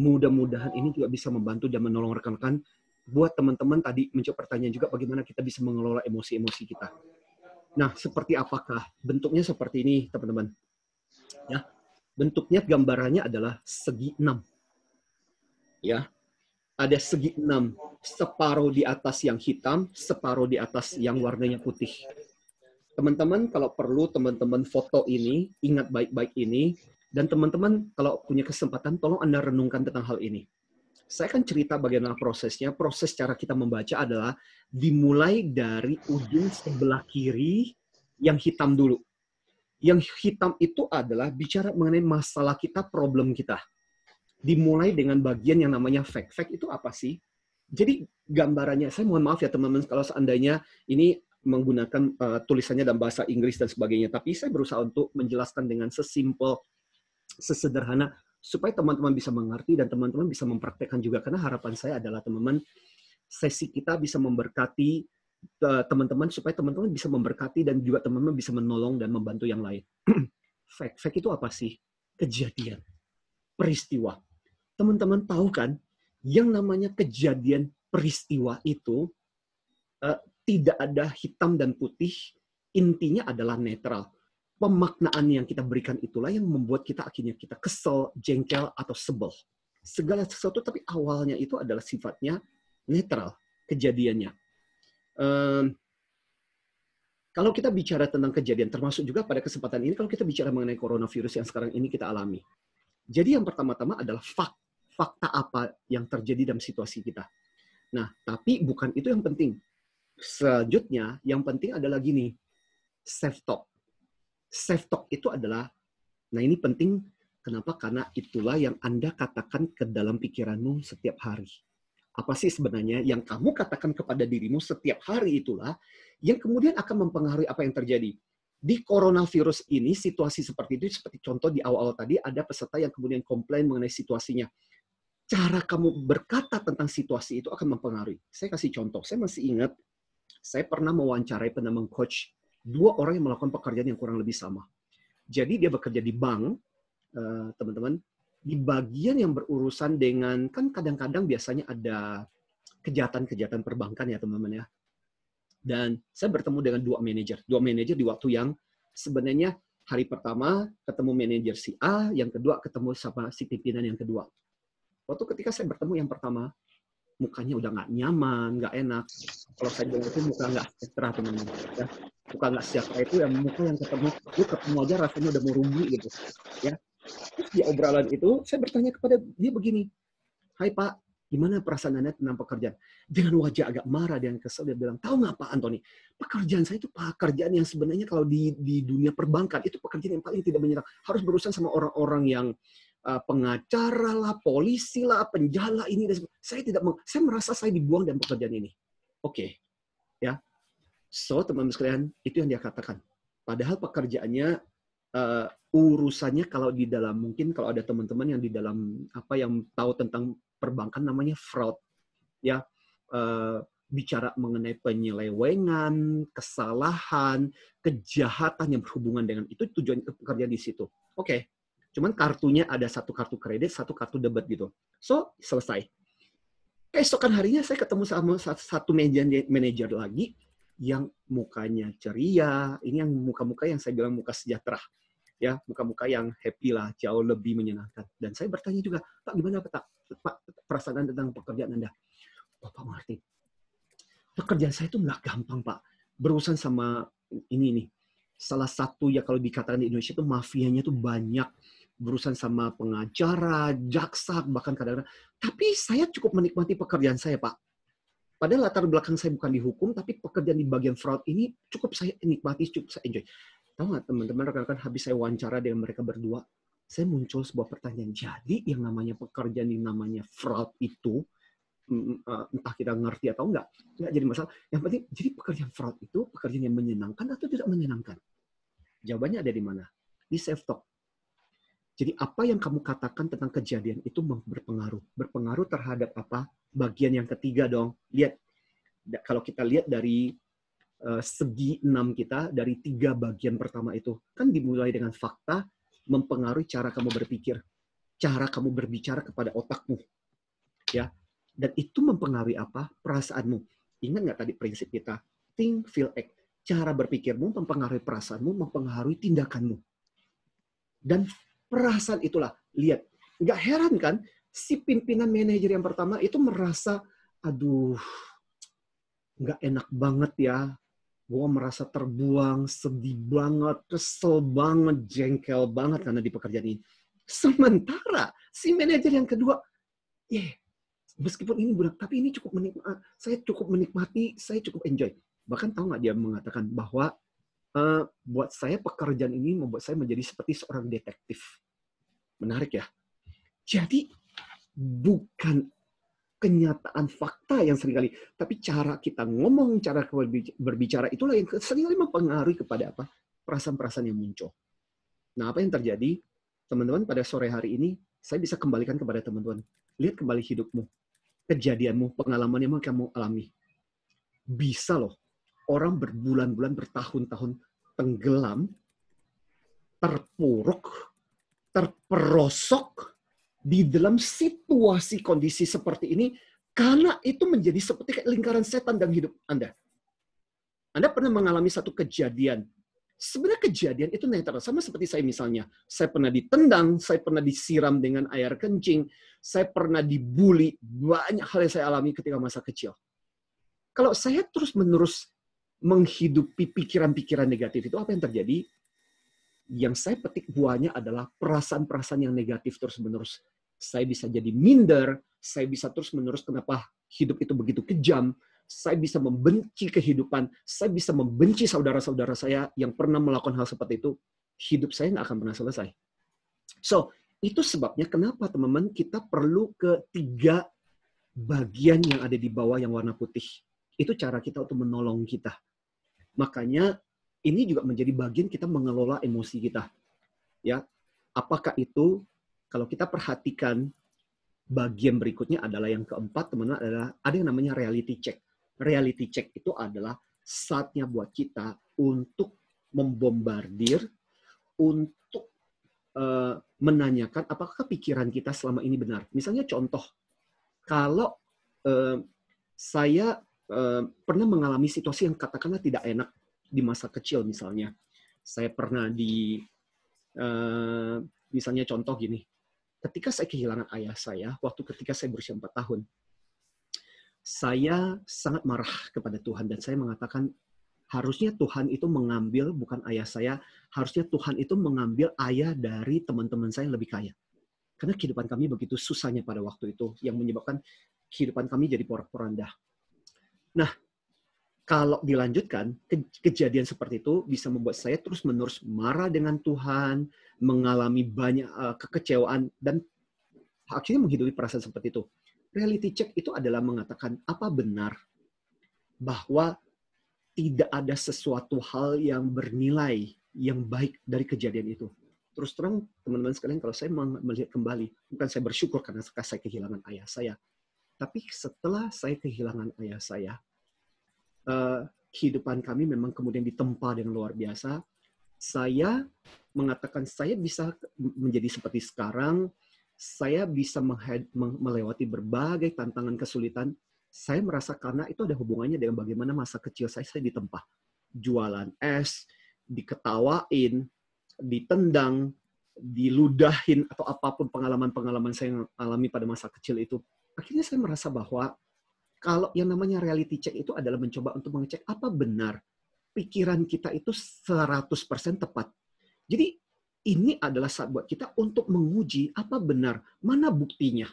mudah-mudahan ini juga bisa membantu dan menolong rekan-rekan. Buat teman-teman tadi menjawab pertanyaan juga bagaimana kita bisa mengelola emosi-emosi kita. Nah, seperti apakah? Bentuknya seperti ini, teman-teman. Ya, bentuknya gambarannya adalah segi 6. Ya, ada segi 6, separuh di atas yang hitam, separuh di atas yang warnanya putih. Teman-teman, kalau perlu teman-teman foto ini, ingat baik-baik ini, dan teman-teman kalau punya kesempatan, tolong Anda renungkan tentang hal ini. Saya akan cerita bagaimana prosesnya. Proses cara kita membaca adalah dimulai dari ujung sebelah kiri yang hitam dulu. Yang hitam itu adalah bicara mengenai masalah kita, problem kita. Dimulai dengan bagian yang namanya fact. Fact itu apa sih? Jadi gambarannya, saya mohon maaf ya teman-teman kalau seandainya ini menggunakan tulisannya dalam bahasa Inggris dan sebagainya, tapi saya berusaha untuk menjelaskan dengan sesimpel, sesederhana, supaya teman-teman bisa mengerti dan teman-teman bisa mempraktekkan juga. Karena harapan saya adalah teman-teman, sesi kita bisa memberkati teman-teman, supaya teman-teman bisa memberkati dan juga teman-teman bisa menolong dan membantu yang lain. Fact. Fact itu apa sih? Kejadian, peristiwa. Teman-teman tahu kan, yang namanya kejadian peristiwa itu tidak ada hitam dan putih, intinya adalah netral. Pemaknaan yang kita berikan itulah yang membuat kita akhirnya kita kesel, jengkel, atau sebel. Segala sesuatu, tapi awalnya itu adalah sifatnya netral, kejadiannya. Kalau kita bicara tentang kejadian, termasuk juga pada kesempatan ini, kalau kita bicara mengenai coronavirus yang sekarang ini kita alami. Jadi yang pertama-tama adalah fakta apa yang terjadi dalam situasi kita. Nah, tapi bukan itu yang penting. Selanjutnya, yang penting adalah gini, self-talk. Self-talk itu adalah, nah ini penting, kenapa? Karena itulah yang Anda katakan ke dalam pikiranmu setiap hari. Apa sih sebenarnya yang kamu katakan kepada dirimu setiap hari itulah yang kemudian akan mempengaruhi apa yang terjadi. Di coronavirus ini, situasi seperti itu, seperti contoh di awal-awal tadi, ada peserta yang kemudian komplain mengenai situasinya. Cara kamu berkata tentang situasi itu akan mempengaruhi. Saya kasih contoh, saya masih ingat, saya pernah mewawancarai pernah meng-coach 2 orang yang melakukan pekerjaan yang kurang lebih sama. Jadi dia bekerja di bank, teman-teman, di bagian yang berurusan dengan, kan kadang-kadang biasanya ada kejahatan-kejahatan perbankan ya teman-teman ya. Dan saya bertemu dengan 2 manajer di waktu yang sebenarnya hari pertama ketemu manajer si A, yang kedua ketemu sama si pimpinan yang kedua. Waktu ketika saya bertemu yang pertama, mukanya udah nggak nyaman, nggak enak. Kalau saya bilang itu muka nggak sejahtera teman-teman. Ya. Muka nggak sejahtera itu yang muka yang ketemu aja rasanya udah mau rugi gitu. Ya. Terus di obrolan itu saya bertanya kepada dia begini, "Hai Pak, gimana perasaan Anda tentang pekerjaan?" Dengan wajah agak marah dan kesel dia bilang, "Tahu nggak Pak Antoni, pekerjaan saya itu pekerjaan yang sebenarnya kalau di dunia perbankan itu pekerjaan yang paling tidak menyenangkan. Harus berurusan sama orang-orang yang pengacara lah, polisi lah, penjala ini dan saya merasa saya dibuang dari pekerjaan ini." Oke, ya. So teman-teman sekalian, itu yang dia katakan. Padahal pekerjaannya urusannya kalau di dalam, mungkin kalau ada teman-teman yang di dalam apa yang tahu tentang perbankan namanya fraud, ya, bicara mengenai penyelewengan, kesalahan, kejahatan yang berhubungan dengan itu, tujuan pekerjaan di situ. Oke. Cuman kartunya ada 1 kartu kredit, 1 kartu debit gitu. So, selesai. Keesokan harinya saya ketemu sama satu manajer lagi yang mukanya ceria. Ini yang muka-muka yang saya bilang muka sejahtera. Ya, muka-muka yang happy lah, jauh lebih menyenangkan. Dan saya bertanya juga, "Pak, gimana Pak perasaan Anda tentang pekerjaan Anda?" "Bapak Martin, pekerjaan saya itu nggak gampang, Pak. Berurusan sama ini nih. Salah satu ya kalau dikatakan di Indonesia itu mafianya itu banyak. Berurusan sama pengacara, jaksa, bahkan kadang-kadang. Tapi saya cukup menikmati pekerjaan saya, Pak. Padahal latar belakang saya bukan di hukum, tapi pekerjaan di bagian fraud ini cukup saya nikmati, cukup saya enjoy." Tahu nggak teman-teman, rekan-rekan, habis saya wawancara dengan mereka berdua, saya muncul sebuah pertanyaan. Jadi yang namanya pekerjaan yang namanya fraud itu, entah kita ngerti atau enggak jadi masalah. Yang penting, jadi pekerjaan fraud itu pekerjaan yang menyenangkan atau tidak menyenangkan? Jawabannya ada di mana? Di self-talk. Jadi apa yang kamu katakan tentang kejadian itu berpengaruh. Berpengaruh terhadap apa? Bagian yang ketiga dong. Lihat, kalau kita lihat dari segi 6 kita, dari 3 bagian pertama itu, kan dimulai dengan fakta, mempengaruhi cara kamu berpikir. Cara kamu berbicara kepada otakmu. Ya. Dan itu mempengaruhi apa? Perasaanmu. Ingat nggak tadi prinsip kita? Think, feel, act. Cara berpikirmu mempengaruhi perasaanmu, mempengaruhi tindakanmu. Dan perasaan itulah, lihat, nggak heran kan, si pimpinan manajer yang pertama itu merasa, aduh, nggak enak banget ya, gue merasa terbuang, sedih banget, kesel banget, jengkel banget karena di pekerjaan ini. Sementara si manajer yang kedua, meskipun ini berat, tapi ini cukup menikmati, saya cukup enjoy. Bahkan tahu nggak dia mengatakan bahwa buat saya pekerjaan ini membuat saya menjadi seperti seorang detektif. Menarik ya. Jadi bukan kenyataan fakta yang seringkali, tapi cara kita ngomong, cara berbicara itulah yang seringkali mempengaruhi kepada apa? Perasaan-perasaan yang muncul. Nah, apa yang terjadi? Teman-teman, pada sore hari ini saya bisa kembalikan kepada teman-teman. Lihat kembali hidupmu, kejadianmu, pengalaman yang kamu alami. Bisa loh, orang berbulan-bulan, bertahun-tahun tenggelam, terpuruk, terperosok di dalam situasi kondisi seperti ini karena itu menjadi seperti lingkaran setan dalam hidup Anda. Anda pernah mengalami satu kejadian. Sebenarnya kejadian itu netral. Sama seperti saya misalnya. Saya pernah ditendang, saya pernah disiram dengan air kencing, saya pernah dibully. Banyak hal yang saya alami ketika masa kecil. Kalau saya terus-menerus menghidupi pikiran-pikiran negatif itu, apa yang terjadi? Yang saya petik buahnya adalah perasaan-perasaan yang negatif terus-menerus. Saya bisa jadi minder, saya bisa terus-menerus kenapa hidup itu begitu kejam, saya bisa membenci kehidupan, saya bisa membenci saudara-saudara saya yang pernah melakukan hal seperti itu, hidup saya nggak akan pernah selesai. So, itu sebabnya kenapa teman-teman kita perlu ketiga bagian yang ada di bawah yang warna putih. Itu cara kita untuk menolong kita. Makanya ini juga menjadi bagian kita mengelola emosi kita. Ya, apakah itu kalau kita perhatikan bagian berikutnya adalah yang keempat, teman-teman, adalah ada yang namanya reality check. Reality check itu adalah saatnya buat kita untuk membombardir, untuk menanyakan apakah pikiran kita selama ini benar. Misalnya contoh, kalau saya pernah mengalami situasi yang katakanlah tidak enak di masa kecil misalnya. Saya pernah misalnya contoh gini, ketika saya kehilangan ayah saya, waktu ketika saya berusia 4 tahun, saya sangat marah kepada Tuhan dan saya mengatakan, harusnya Tuhan itu mengambil, bukan ayah saya, harusnya Tuhan itu mengambil ayah dari teman-teman saya yang lebih kaya. Karena kehidupan kami begitu susahnya pada waktu itu, yang menyebabkan kehidupan kami jadi porak-poranda. Nah, kalau dilanjutkan, kejadian seperti itu bisa membuat saya terus-menerus marah dengan Tuhan, mengalami banyak kekecewaan, dan akhirnya menghidupi perasaan seperti itu. Reality check itu adalah mengatakan, apa benar bahwa tidak ada sesuatu hal yang bernilai, yang baik dari kejadian itu. Terus terang, teman-teman sekalian, kalau saya melihat kembali, bukan saya bersyukur karena saya kehilangan ayah saya, tapi setelah saya kehilangan ayah saya, kehidupan kami memang kemudian ditempa dengan luar biasa. Saya mengatakan saya bisa menjadi seperti sekarang, saya bisa melewati berbagai tantangan kesulitan. Saya merasa karena itu ada hubungannya dengan bagaimana masa kecil saya ditempa. Jualan es, diketawain, ditendang, diludahin, atau apapun pengalaman-pengalaman saya yang alami pada masa kecil itu. Akhirnya saya merasa bahwa kalau yang namanya reality check itu adalah mencoba untuk mengecek apa benar pikiran kita itu 100% tepat. Jadi ini adalah saat buat kita untuk menguji apa benar, mana buktinya.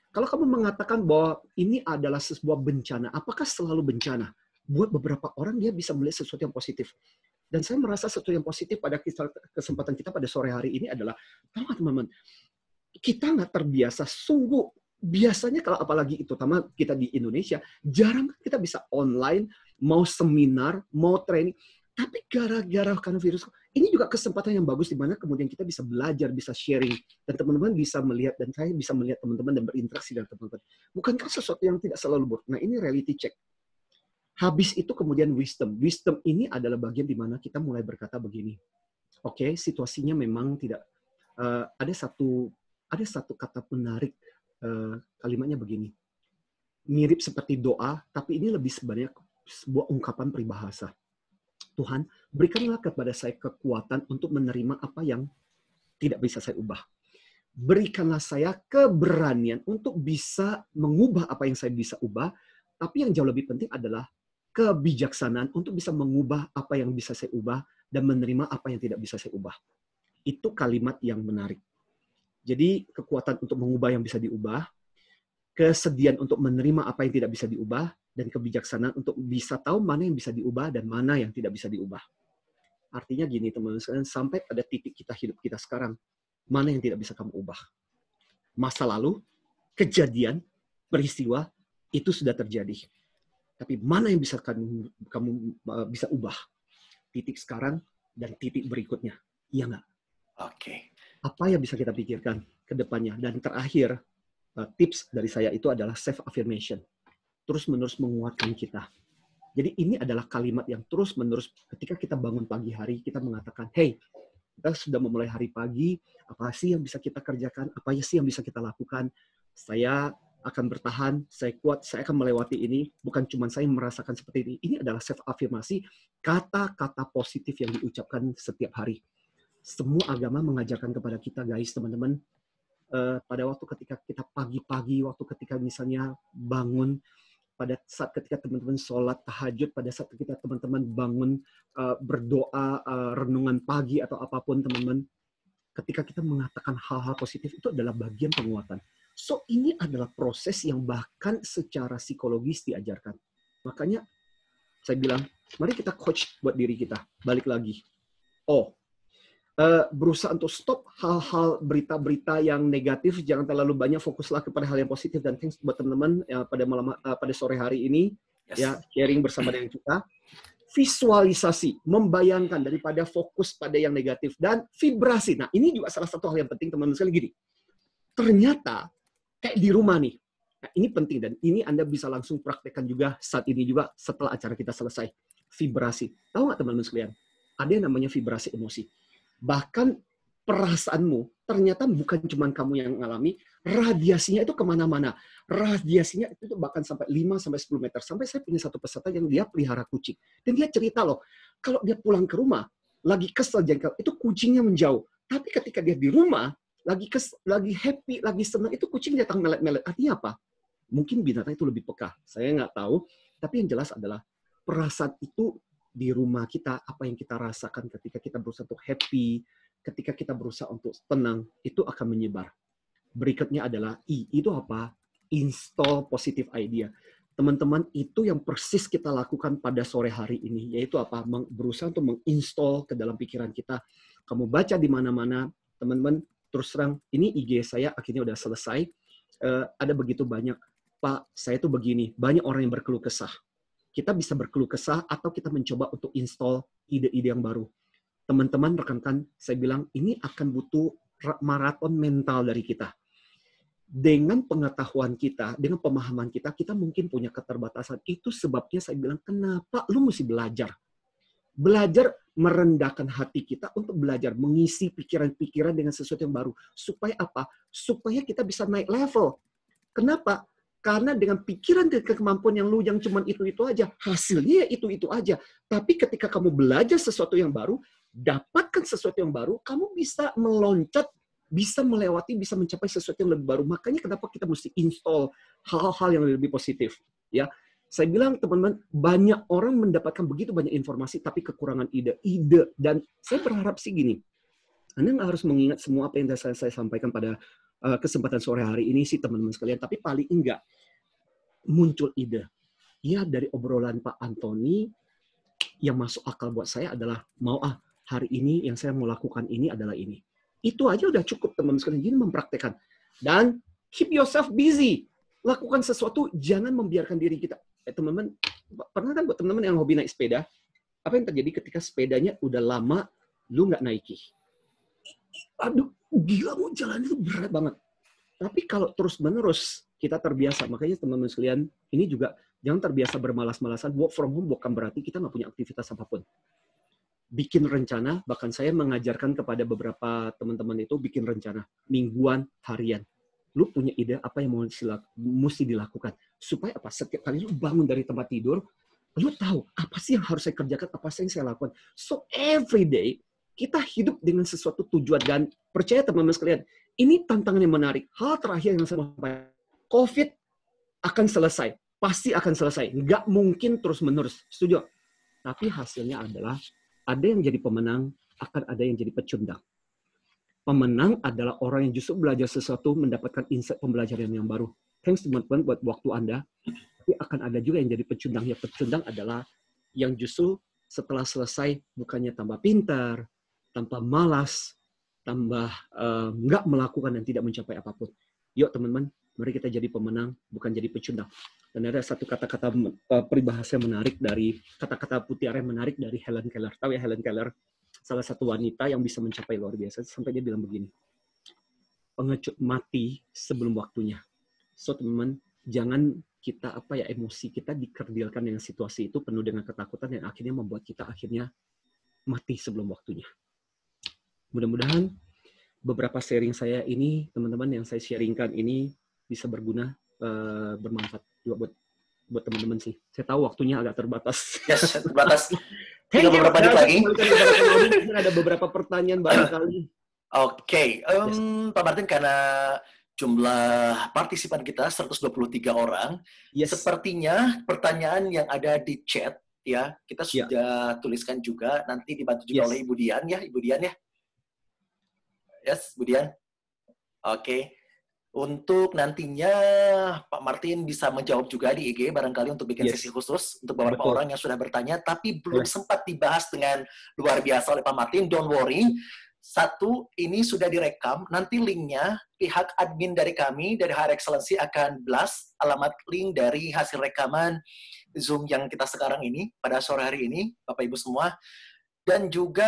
Kalau kamu mengatakan bahwa ini adalah sebuah bencana, apakah selalu bencana? Buat beberapa orang dia bisa melihat sesuatu yang positif. Dan saya merasa sesuatu yang positif pada kesempatan kita pada sore hari ini adalah, tahu nggak teman-teman, kita nggak terbiasa, sungguh biasanya kalau apalagi itu, terutama kita di Indonesia, jarang kita bisa online, mau seminar, mau training, tapi gara-gara karena virus, ini juga kesempatan yang bagus di mana kemudian kita bisa belajar, bisa sharing, dan teman-teman bisa melihat, dan saya bisa melihat teman-teman dan berinteraksi dengan teman-teman. Bukankah sesuatu yang tidak selalu buruk? Nah, ini reality check. Habis itu kemudian wisdom. Wisdom ini adalah bagian di mana kita mulai berkata begini. Oke, situasinya memang tidak, ada satu kata menarik, kalimatnya begini. Mirip seperti doa, tapi ini lebih sebenarnya sebuah ungkapan peribahasa. Tuhan, berikanlah kepada saya kekuatan untuk menerima apa yang tidak bisa saya ubah. Berikanlah saya keberanian untuk bisa mengubah apa yang saya bisa ubah, tapi yang jauh lebih penting adalah kebijaksanaan untuk bisa mengubah apa yang bisa saya ubah dan menerima apa yang tidak bisa saya ubah. Itu kalimat yang menarik. Jadi kekuatan untuk mengubah yang bisa diubah, kesediaan untuk menerima apa yang tidak bisa diubah, dan kebijaksanaan untuk bisa tahu mana yang bisa diubah dan mana yang tidak bisa diubah. Artinya gini teman-teman sekalian, sampai pada titik kita hidup kita sekarang, mana yang tidak bisa kamu ubah? Masa lalu, kejadian, peristiwa, itu sudah terjadi. Tapi mana yang bisa kamu bisa ubah? Titik sekarang dan titik berikutnya. Iya nggak? Oke. Apa yang bisa kita pikirkan ke depannya? Dan terakhir, tips dari saya itu adalah self-affirmation. Terus-menerus menguatkan kita. Jadi ini adalah kalimat yang terus-menerus ketika kita bangun pagi hari, kita mengatakan, hey, kita sudah memulai hari pagi, apa sih yang bisa kita kerjakan, apa sih yang bisa kita lakukan. Saya akan bertahan, saya kuat, saya akan melewati ini. Bukan cuma saya merasakan seperti ini. Ini adalah self-afirmasi, kata-kata positif yang diucapkan setiap hari. Semua agama mengajarkan kepada kita, guys, teman-teman, pada waktu ketika kita pagi-pagi, waktu ketika misalnya bangun, pada saat ketika teman-teman sholat tahajud, pada saat ketika teman-teman bangun berdoa, renungan pagi atau apapun teman-teman, ketika kita mengatakan hal-hal positif itu adalah bagian penguatan. So ini adalah proses yang bahkan secara psikologis diajarkan. Makanya saya bilang, mari kita coach buat diri kita. Balik lagi. Oh, berusaha untuk stop hal-hal berita-berita yang negatif, jangan terlalu banyak, fokuslah kepada hal yang positif. Dan thanks buat teman-teman pada sore hari ini ya sharing bersama dengan kita. Visualisasi, membayangkan daripada fokus pada yang negatif, dan vibrasi. Nah, ini juga salah satu hal yang penting teman-teman sekali gini. Ternyata kayak di rumah nih. Nah, ini penting dan ini Anda bisa langsung praktekkan juga saat ini juga setelah acara kita selesai. Vibrasi. Tahu nggak teman-teman sekalian? Ada yang namanya vibrasi emosi. Bahkan perasaanmu ternyata bukan cuma kamu yang mengalami, radiasinya itu kemana-mana. Radiasinya itu bahkan sampai 5-10 meter. Sampai saya punya satu peserta yang dia pelihara kucing. Dan dia cerita loh, kalau dia pulang ke rumah, lagi kesel jengkel, itu kucingnya menjauh. Tapi ketika dia di rumah, lagi happy, lagi senang, itu kucing datang melet-melet. Artinya apa? Mungkin binatang itu lebih peka. Saya nggak tahu. Tapi yang jelas adalah perasaan itu di rumah kita, apa yang kita rasakan ketika kita berusaha untuk happy, ketika kita berusaha untuk tenang, itu akan menyebar. Berikutnya adalah I. Itu apa? Install positive idea. Teman-teman, itu yang persis kita lakukan pada sore hari ini, yaitu apa? Berusaha untuk menginstall ke dalam pikiran kita. Kamu baca di mana-mana, teman-teman, terus terang, ini IG saya akhirnya udah selesai. Ada begitu banyak, Pak, saya tuh begini. Banyak orang yang berkeluh kesah. Kita bisa berkeluh kesah atau kita mencoba untuk install ide-ide yang baru. Teman-teman, rekan-rekan, saya bilang ini akan butuh maraton mental dari kita. Dengan pengetahuan kita, dengan pemahaman kita, kita mungkin punya keterbatasan. Itu sebabnya saya bilang, kenapa lu mesti belajar? Belajar merendahkan hati kita untuk belajar, mengisi pikiran-pikiran dengan sesuatu yang baru. Supaya apa? Supaya kita bisa naik level. Kenapa? Karena dengan pikiran dan kemampuan yang lu yang cuma itu-itu aja, hasilnya itu-itu aja. Tapi ketika kamu belajar sesuatu yang baru, dapatkan sesuatu yang baru, kamu bisa meloncat, bisa melewati, bisa mencapai sesuatu yang lebih baru. Makanya kenapa kita mesti install hal-hal yang lebih positif. Ya, saya bilang teman-teman, banyak orang mendapatkan begitu banyak informasi, tapi kekurangan ide. Dan saya berharap sih gini, Anda nggak harus mengingat semua apa yang saya sampaikan pada kesempatan sore hari ini sih teman-teman sekalian, tapi paling enggak muncul ide. Ya, dari obrolan Pak Antoni, yang masuk akal buat saya adalah, hari ini yang saya mau lakukan ini adalah ini. Itu aja udah cukup teman-teman sekalian. Jadi mempraktekkan. Dan keep yourself busy. Lakukan sesuatu, jangan membiarkan diri kita. Teman-teman, pernah kan buat teman-teman yang hobi naik sepeda, apa yang terjadi ketika sepedanya udah lama, lu nggak naiki? Aduh, gila, mau jalan itu berat banget. Tapi kalau terus-menerus kita terbiasa, makanya teman-teman sekalian, ini juga jangan terbiasa bermalas-malasan. Work from home bukan berarti kita nggak punya aktivitas apapun. Bikin rencana, bahkan saya mengajarkan kepada beberapa teman-teman itu bikin rencana, mingguan, harian. Lu punya ide apa yang mesti dilakukan. Supaya apa? Setiap kali lu bangun dari tempat tidur, lu tahu apa sih yang harus saya kerjakan, apa sih yang saya lakukan. So every day, kita hidup dengan sesuatu tujuan. Dan percaya teman-teman sekalian, ini tantangan yang menarik. Hal terakhir yang saya mau sampaikan, COVID akan selesai. Pasti akan selesai. Nggak mungkin terus-menerus. Setuju? Tapi hasilnya adalah ada yang jadi pemenang, akan ada yang jadi pecundang. Pemenang adalah orang yang justru belajar sesuatu, mendapatkan insight pembelajaran yang baru. Thanks teman-teman buat waktu Anda. Tapi akan ada juga yang jadi pecundang. Yang pecundang adalah yang justru setelah selesai bukannya tambah pintar, tambah malas, tambah nggak melakukan dan tidak mencapai apapun. Yuk teman-teman, mari kita jadi pemenang, bukan jadi pecundang. Dan ada satu kata-kata peribahasa menarik dari kata-kata mutiara yang menarik dari Helen Keller. Tahu ya Helen Keller? Salah satu wanita yang bisa mencapai luar biasa. Sampai dia bilang begini, pengecut mati sebelum waktunya. So teman-teman, jangan kita emosi kita dikerdilkan dengan situasi itu penuh dengan ketakutan yang akhirnya membuat kita akhirnya mati sebelum waktunya. Mudah-mudahan beberapa sharing saya ini, teman-teman yang saya sharingkan ini bisa berguna, bermanfaat juga buat teman-teman sih. Saya tahu waktunya agak terbatas. Yes, terbatas. Tinggal beberapa menit lagi. Ada beberapa pertanyaan barangkali. Oke, Pak Martin, karena jumlah partisipan kita 123 orang, sepertinya pertanyaan yang ada di chat ya kita sudah tuliskan juga, nanti dibantu juga oleh Ibu Dian ya, Ibu Dian ya. Yes, Bu Dian. Oke. Untuk nantinya Pak Martin bisa menjawab juga di IG barangkali untuk bikin sesi khusus untuk beberapa orang yang sudah bertanya tapi belum sempat dibahas dengan luar biasa oleh Pak Martin. Don't worry. Satu, ini sudah direkam. Nanti linknya pihak admin dari kami, dari HR Excellency akan blast alamat link dari hasil rekaman Zoom yang kita sekarang ini, pada sore hari ini, Bapak Ibu semua. Dan juga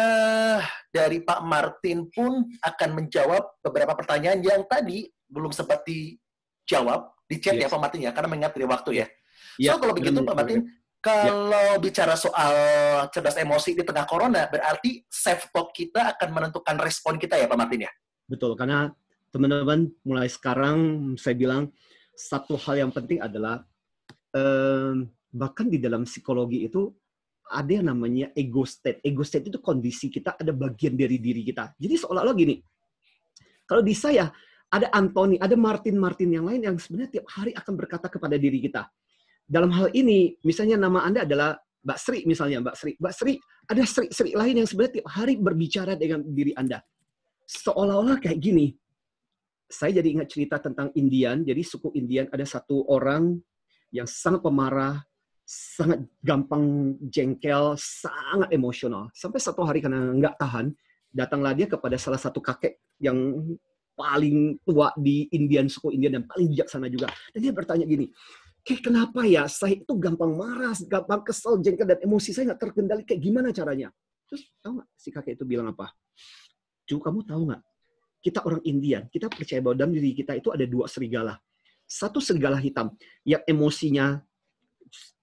dari Pak Martin pun akan menjawab beberapa pertanyaan yang tadi belum sempat dijawab di chat ya Pak Martin ya, karena mengingat dari waktu ya. So kalau begitu Pak Martin, kalau bicara soal cerdas emosi di tengah corona, berarti self-talk kita akan menentukan respon kita ya Pak Martin ya? Betul, karena teman-teman mulai sekarang saya bilang satu hal yang penting adalah bahkan di dalam psikologi itu ada yang namanya ego state. Ego state itu kondisi kita, ada bagian dari diri kita. Jadi seolah-olah gini, kalau di saya ada Anthony, ada Martin yang lain yang sebenarnya tiap hari akan berkata kepada diri kita. Dalam hal ini, misalnya nama Anda adalah Mbak Sri, misalnya Mbak Sri. Mbak Sri, ada Sri lain yang sebenarnya tiap hari berbicara dengan diri Anda. Seolah-olah kayak gini. Saya jadi ingat cerita tentang Indian. Jadi suku Indian ada satu orang yang sangat pemarah, sangat gampang jengkel, sangat emosional. Sampai satu hari karena nggak tahan, datanglah dia kepada salah satu kakek yang paling tua di Indian, suku Indian, dan paling bijaksana juga. Dan dia bertanya gini, kenapa ya saya itu gampang marah, gampang kesel, jengkel, dan emosi saya nggak terkendali, kayak gimana caranya? Terus tahu nggak si kakek itu bilang apa? Cu, kamu tahu nggak? Kita orang Indian, kita percaya bahwa dalam diri kita itu ada dua serigala. Satu serigala hitam yang emosinya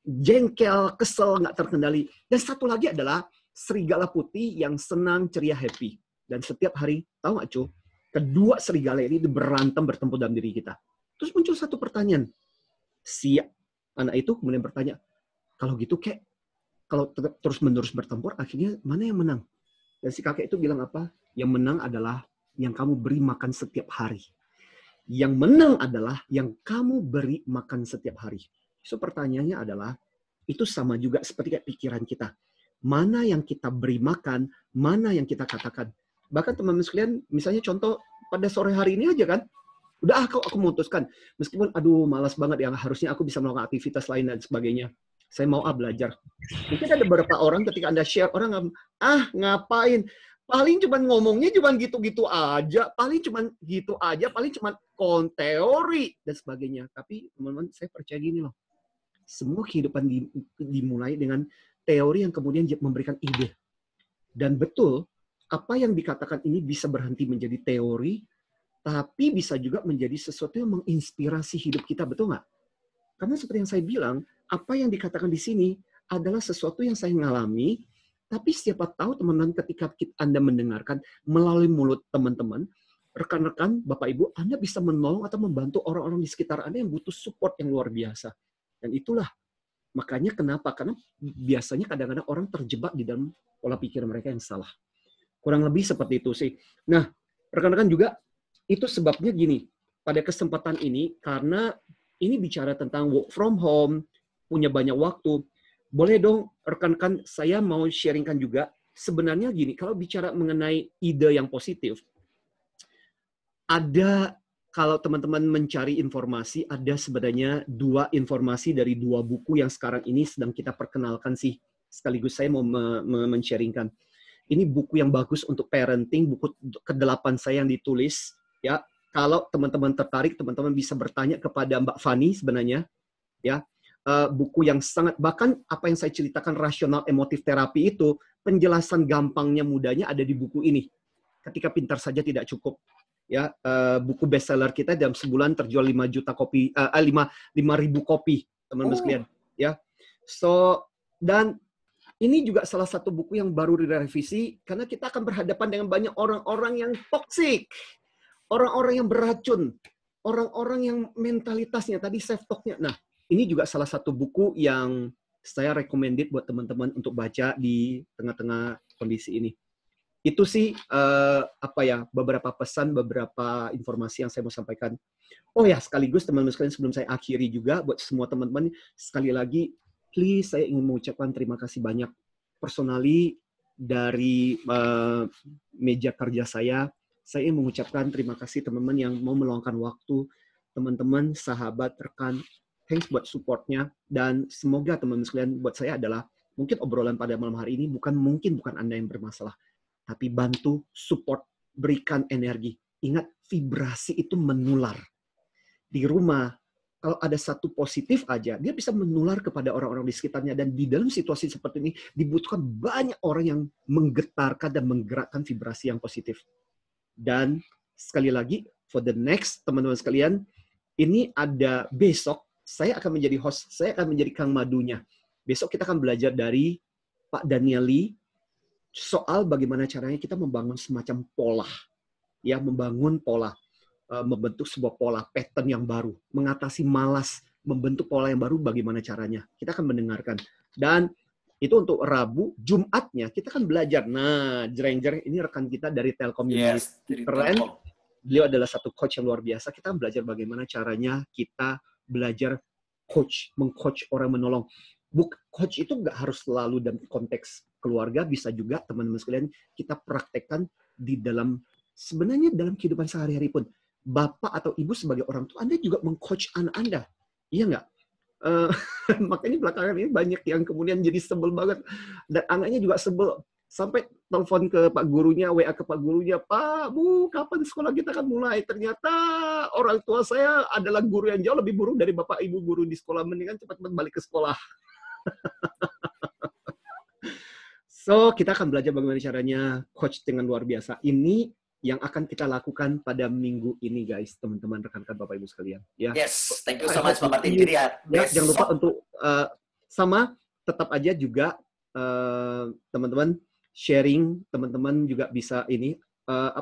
jengkel, kesel, nggak terkendali. Dan satu lagi adalah serigala putih yang senang, ceria, happy. Dan setiap hari, tahu nggak cu? Kedua serigala ini berantem bertempur dalam diri kita. Terus muncul satu pertanyaan. Si anak itu kemudian bertanya, kalau gitu kek, kalau terus-menerus bertempur, akhirnya mana yang menang? Dan si kakek itu bilang apa? Yang menang adalah yang kamu beri makan setiap hari. Yang menang adalah yang kamu beri makan setiap hari. So pertanyaannya adalah, itu sama juga seperti kayak pikiran kita. Mana yang kita beri makan, mana yang kita katakan. Bahkan teman-teman sekalian, misalnya contoh pada sore hari ini aja kan, udah aku memutuskan, meskipun aduh malas banget yang harusnya aku bisa melakukan aktivitas lain dan sebagainya. Saya mau belajar. Mungkin ada beberapa orang ketika Anda share, orang ngapain? Paling cuman ngomongnya cuman gitu-gitu aja, paling cuman teori dan sebagainya. Tapi teman-teman, saya percaya gini loh. Semua kehidupan dimulai dengan teori yang kemudian memberikan ide. Dan betul, apa yang dikatakan ini bisa berhenti menjadi teori, tapi bisa juga menjadi sesuatu yang menginspirasi hidup kita, betul nggak? Karena seperti yang saya bilang, apa yang dikatakan di sini adalah sesuatu yang saya ngalami, tapi siapa tahu teman-teman ketika Anda mendengarkan melalui mulut teman-teman, rekan-rekan, Bapak Ibu, Anda bisa menolong atau membantu orang-orang di sekitar Anda yang butuh support yang luar biasa. Dan itulah, makanya kenapa? Karena biasanya kadang-kadang orang terjebak di dalam pola pikir mereka yang salah. Kurang lebih seperti itu sih. Nah, rekan-rekan juga, itu sebabnya gini, pada kesempatan ini, karena ini bicara tentang work from home, punya banyak waktu, boleh dong rekan-rekan saya mau sharingkan juga, sebenarnya gini, kalau bicara mengenai ide yang positif, ada, kalau teman-teman mencari informasi, ada sebenarnya dua informasi dari dua buku yang sekarang ini sedang kita perkenalkan sih. Sekaligus saya mau men-sharingkan. Ini buku yang bagus untuk parenting, buku ke-8 saya yang ditulis. Ya, kalau teman-teman tertarik, teman-teman bisa bertanya kepada Mbak Fani sebenarnya. Ya, buku yang sangat, bahkan apa yang saya ceritakan rasional emotif terapi itu, penjelasan gampangnya mudahnya ada di buku ini. Ketika pintar saja tidak cukup. Ya, buku bestseller kita dalam sebulan terjual 5 juta kopi, 5.000 kopi, teman-teman sekalian. Ya, so dan ini juga salah satu buku yang baru direvisi karena kita akan berhadapan dengan banyak orang-orang yang toksik, orang-orang yang beracun, orang-orang yang mentalitasnya tadi self-talk-nya. Nah, ini juga salah satu buku yang saya recommended buat teman-teman untuk baca di tengah-tengah kondisi ini. Itu sih beberapa pesan, beberapa informasi yang saya mau sampaikan. Oh ya, sekaligus teman-teman sekalian sebelum saya akhiri juga buat semua teman-teman, sekali lagi please saya ingin mengucapkan terima kasih banyak personally dari meja kerja saya. Saya ingin mengucapkan terima kasih teman-teman yang mau meluangkan waktu, teman-teman, sahabat, rekan, thanks buat supportnya, dan semoga teman-teman sekalian buat saya adalah mungkin obrolan pada malam hari ini bukan Anda yang bermasalah. tapi bantu, support, berikan energi. Ingat, vibrasi itu menular. Di rumah, kalau ada satu positif aja, dia bisa menular kepada orang-orang di sekitarnya. Dan di dalam situasi seperti ini, dibutuhkan banyak orang yang menggetarkan dan menggerakkan vibrasi yang positif. Dan sekali lagi, for the next, teman-teman sekalian, ini ada besok, saya akan menjadi host, saya akan menjadi Kang Madunya. Besok kita akan belajar dari Pak Daniel Lee, soal bagaimana caranya kita membangun semacam pola, ya, membangun pola, membentuk sebuah pola, pattern yang baru, mengatasi malas, membentuk pola yang baru, bagaimana caranya. Kita akan mendengarkan. Dan itu untuk Rabu, Jumatnya kita akan belajar. Nah, jreng-jreng ini rekan kita dari Telkom Yes, University, dari keren. Telkom. Beliau adalah satu coach yang luar biasa. Kita belajar bagaimana caranya kita belajar coach, meng-coach orang, menolong. Coach itu nggak harus selalu dalam konteks keluarga, bisa juga teman-teman sekalian kita praktekkan di dalam, sebenarnya dalam kehidupan sehari-hari pun. Bapak atau ibu sebagai orang tua, Anda juga meng-coach anak Anda. Iya nggak? Makanya belakangan ini banyak yang kemudian jadi sebel banget. Dan anaknya juga sebel. Sampai telepon ke Pak gurunya, WA ke Pak gurunya, Pak, Bu, kapan sekolah kita akan mulai? Ternyata orang tua saya adalah guru yang jauh lebih buruk dari Bapak Ibu guru di sekolah. Mendingan cepat-cepat balik ke sekolah. So, kita akan belajar bagaimana caranya coach dengan luar biasa. Ini yang akan kita lakukan pada minggu ini, guys, teman-teman, rekan-rekan Bapak Ibu sekalian. Ya. Yes, thank you so much, Pak Martin. Jadi Ya, jangan lupa untuk sama tetap aja juga teman-teman sharing, teman-teman juga bisa ini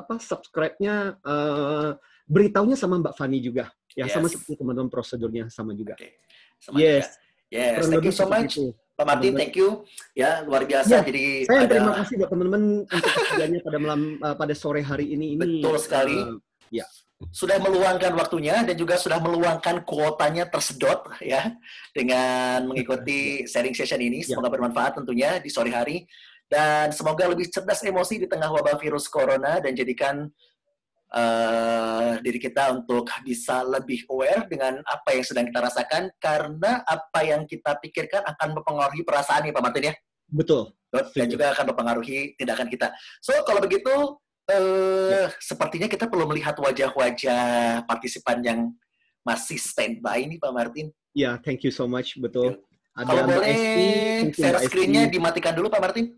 subscribe-nya, beritahunya sama Mbak Fani juga. Ya, sama seperti teman-teman, prosedurnya sama juga. Okay. Sama yes. Juga. Yes, thank you so much. Pak Martin, thank you. Ya, luar biasa. Ya, jadi saya terima kasih buat teman-teman untuk kesediaannya pada sore hari ini. Betul sekali. Ya. Sudah meluangkan waktunya dan juga sudah meluangkan kuotanya tersedot ya dengan mengikuti sharing session ini. Semoga bermanfaat tentunya di sore hari dan semoga lebih cerdas emosi di tengah wabah virus corona dan jadikan diri kita untuk bisa lebih aware dengan apa yang sedang kita rasakan karena apa yang kita pikirkan akan mempengaruhi perasaan nih Pak Martin ya. Betul. Dan juga akan mempengaruhi tindakan kita. So kalau begitu sepertinya kita perlu melihat wajah-wajah partisipan yang masih standby nih Pak Martin. Ya, thank you so much, betul. Kalau boleh share screen-nya dimatikan dulu Pak Martin.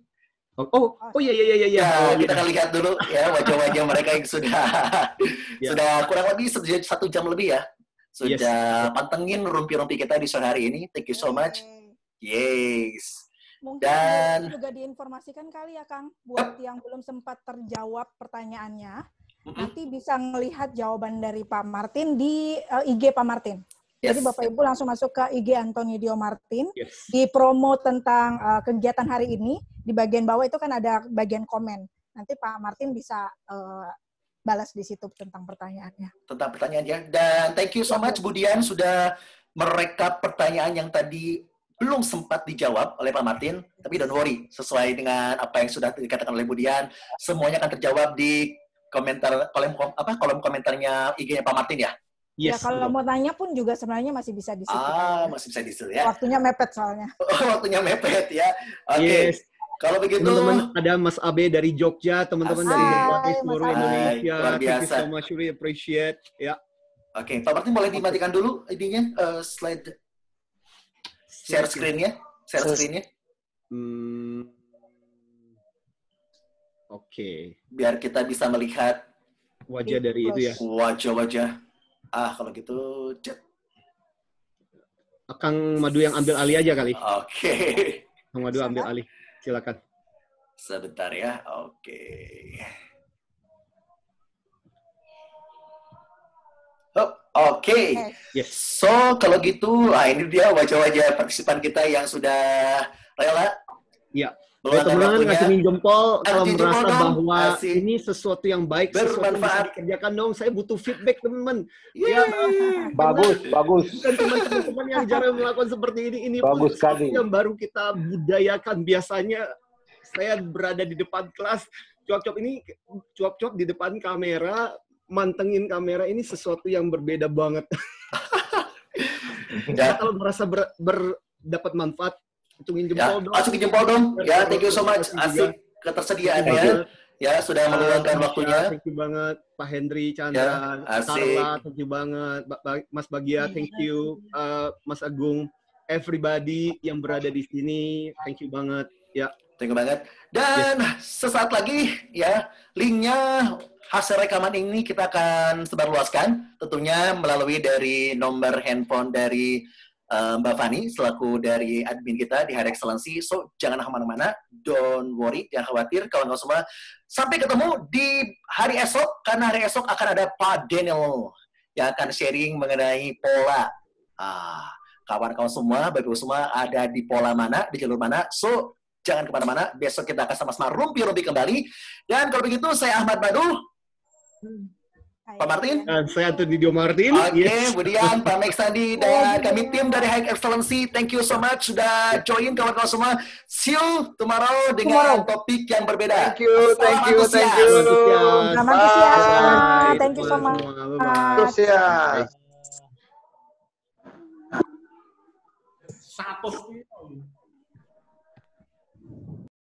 Oh iya. Ya, kita akan lihat dulu ya wajah-wajah mereka yang sudah kurang lebih 1 jam lebih ya. Sudah pantengin rumpi-rumpi kita di sore hari ini. Thank you so much. Yes. Mungkin dan juga diinformasikan kali ya Kang, buat yang belum sempat terjawab pertanyaannya, nanti bisa melihat jawaban dari Pak Martin di IG Pak Martin. Jadi Bapak Ibu langsung masuk ke IG Anthony Dio Martin, di promo tentang kegiatan hari ini, di bagian bawah itu kan ada bagian komen. Nanti Pak Martin bisa balas di situ tentang pertanyaannya. Tentang pertanyaannya. Dan thank you so much Budian sudah merekap pertanyaan yang tadi belum sempat dijawab oleh Pak Martin. Tapi don't worry, sesuai dengan apa yang sudah dikatakan oleh Budian, semuanya akan terjawab di komentar kolom komentarnya IG-nya Pak Martin ya. Yes, ya kalau mau tanya pun juga sebenarnya masih bisa di situ. Masih bisa di situ ya. Waktunya mepet soalnya. Waktunya mepet ya. Oke. Yes. Kalau begitu, teman-teman ada Mas Abe dari Jogja, teman-teman dari berbagai seluruh Indonesia. Luar biasa. Thank you so much, we appreciate. Ya. Oke, Pak Martin boleh dimatikan dulu ininya slide share screen-nya, share screen-nya. Oke. Biar kita bisa melihat wajah dari itu ya. Wajah-wajah. Kalau gitu, Kang Madu yang ambil alih aja kali. Oke. Kang Madu ambil alih. Silakan. Sebentar ya. Oke. Oke. Yes. So, kalau gitu, ini dia wajah-wajah partisipan kita yang sudah rela. Iya. Teman-teman ngasih jempol kalau merasa bahwa ini sesuatu yang baik, bermanfaat, kerjakan dong. Saya butuh feedback teman-teman. Ya, bagus. Bukan cuma teman-teman yang jarang melakukan seperti ini. Ini bagus sekali. Yang baru kita budayakan. Biasanya saya berada di depan kelas, cuap-cuap di depan kamera, mantengin kamera, ini sesuatu yang berbeda banget. Kalau merasa dapat manfaat, hitungin jempol dong. Masukin jempol dong. Ya, thank you so much. Asik ketersediaannya. ya sudah meluangkan waktunya. Thank you banget Pak Hendri, Chandra, Carla, thank you banget. Mas Bagia, thank you. Mas Agung, everybody yang berada di sini, thank you banget. Ya. Thank you banget. Dan sesaat lagi ya, linknya hasil rekaman ini kita akan sebarluaskan, tentunya melalui dari nomor handphone dari Mbak Fani selaku dari admin kita di High Excellency. So jangan kemana-mana, don't worry, jangan khawatir kawan-kawan semua. Sampai ketemu di hari esok, karena hari esok akan ada Pak Daniel yang akan sharing mengenai pola. Kawan-kawan semua, Bapak Ibu semua ada di pola mana, di jalur mana. So jangan kemana-mana, besok kita akan sama-sama rumpi-rumpi kembali. Dan kalau begitu, saya Ahmad Badu. Pak Martin. Dan saya Antonio Martin. Oke, kemudian Pak Mek Sandi dan kami tim dari High Excellency. Thank you so much sudah join kawan-kawan semua. See you tomorrow dengan topik yang berbeda. Thank you. Selamat siang. Thank you so much. Bye. Satu.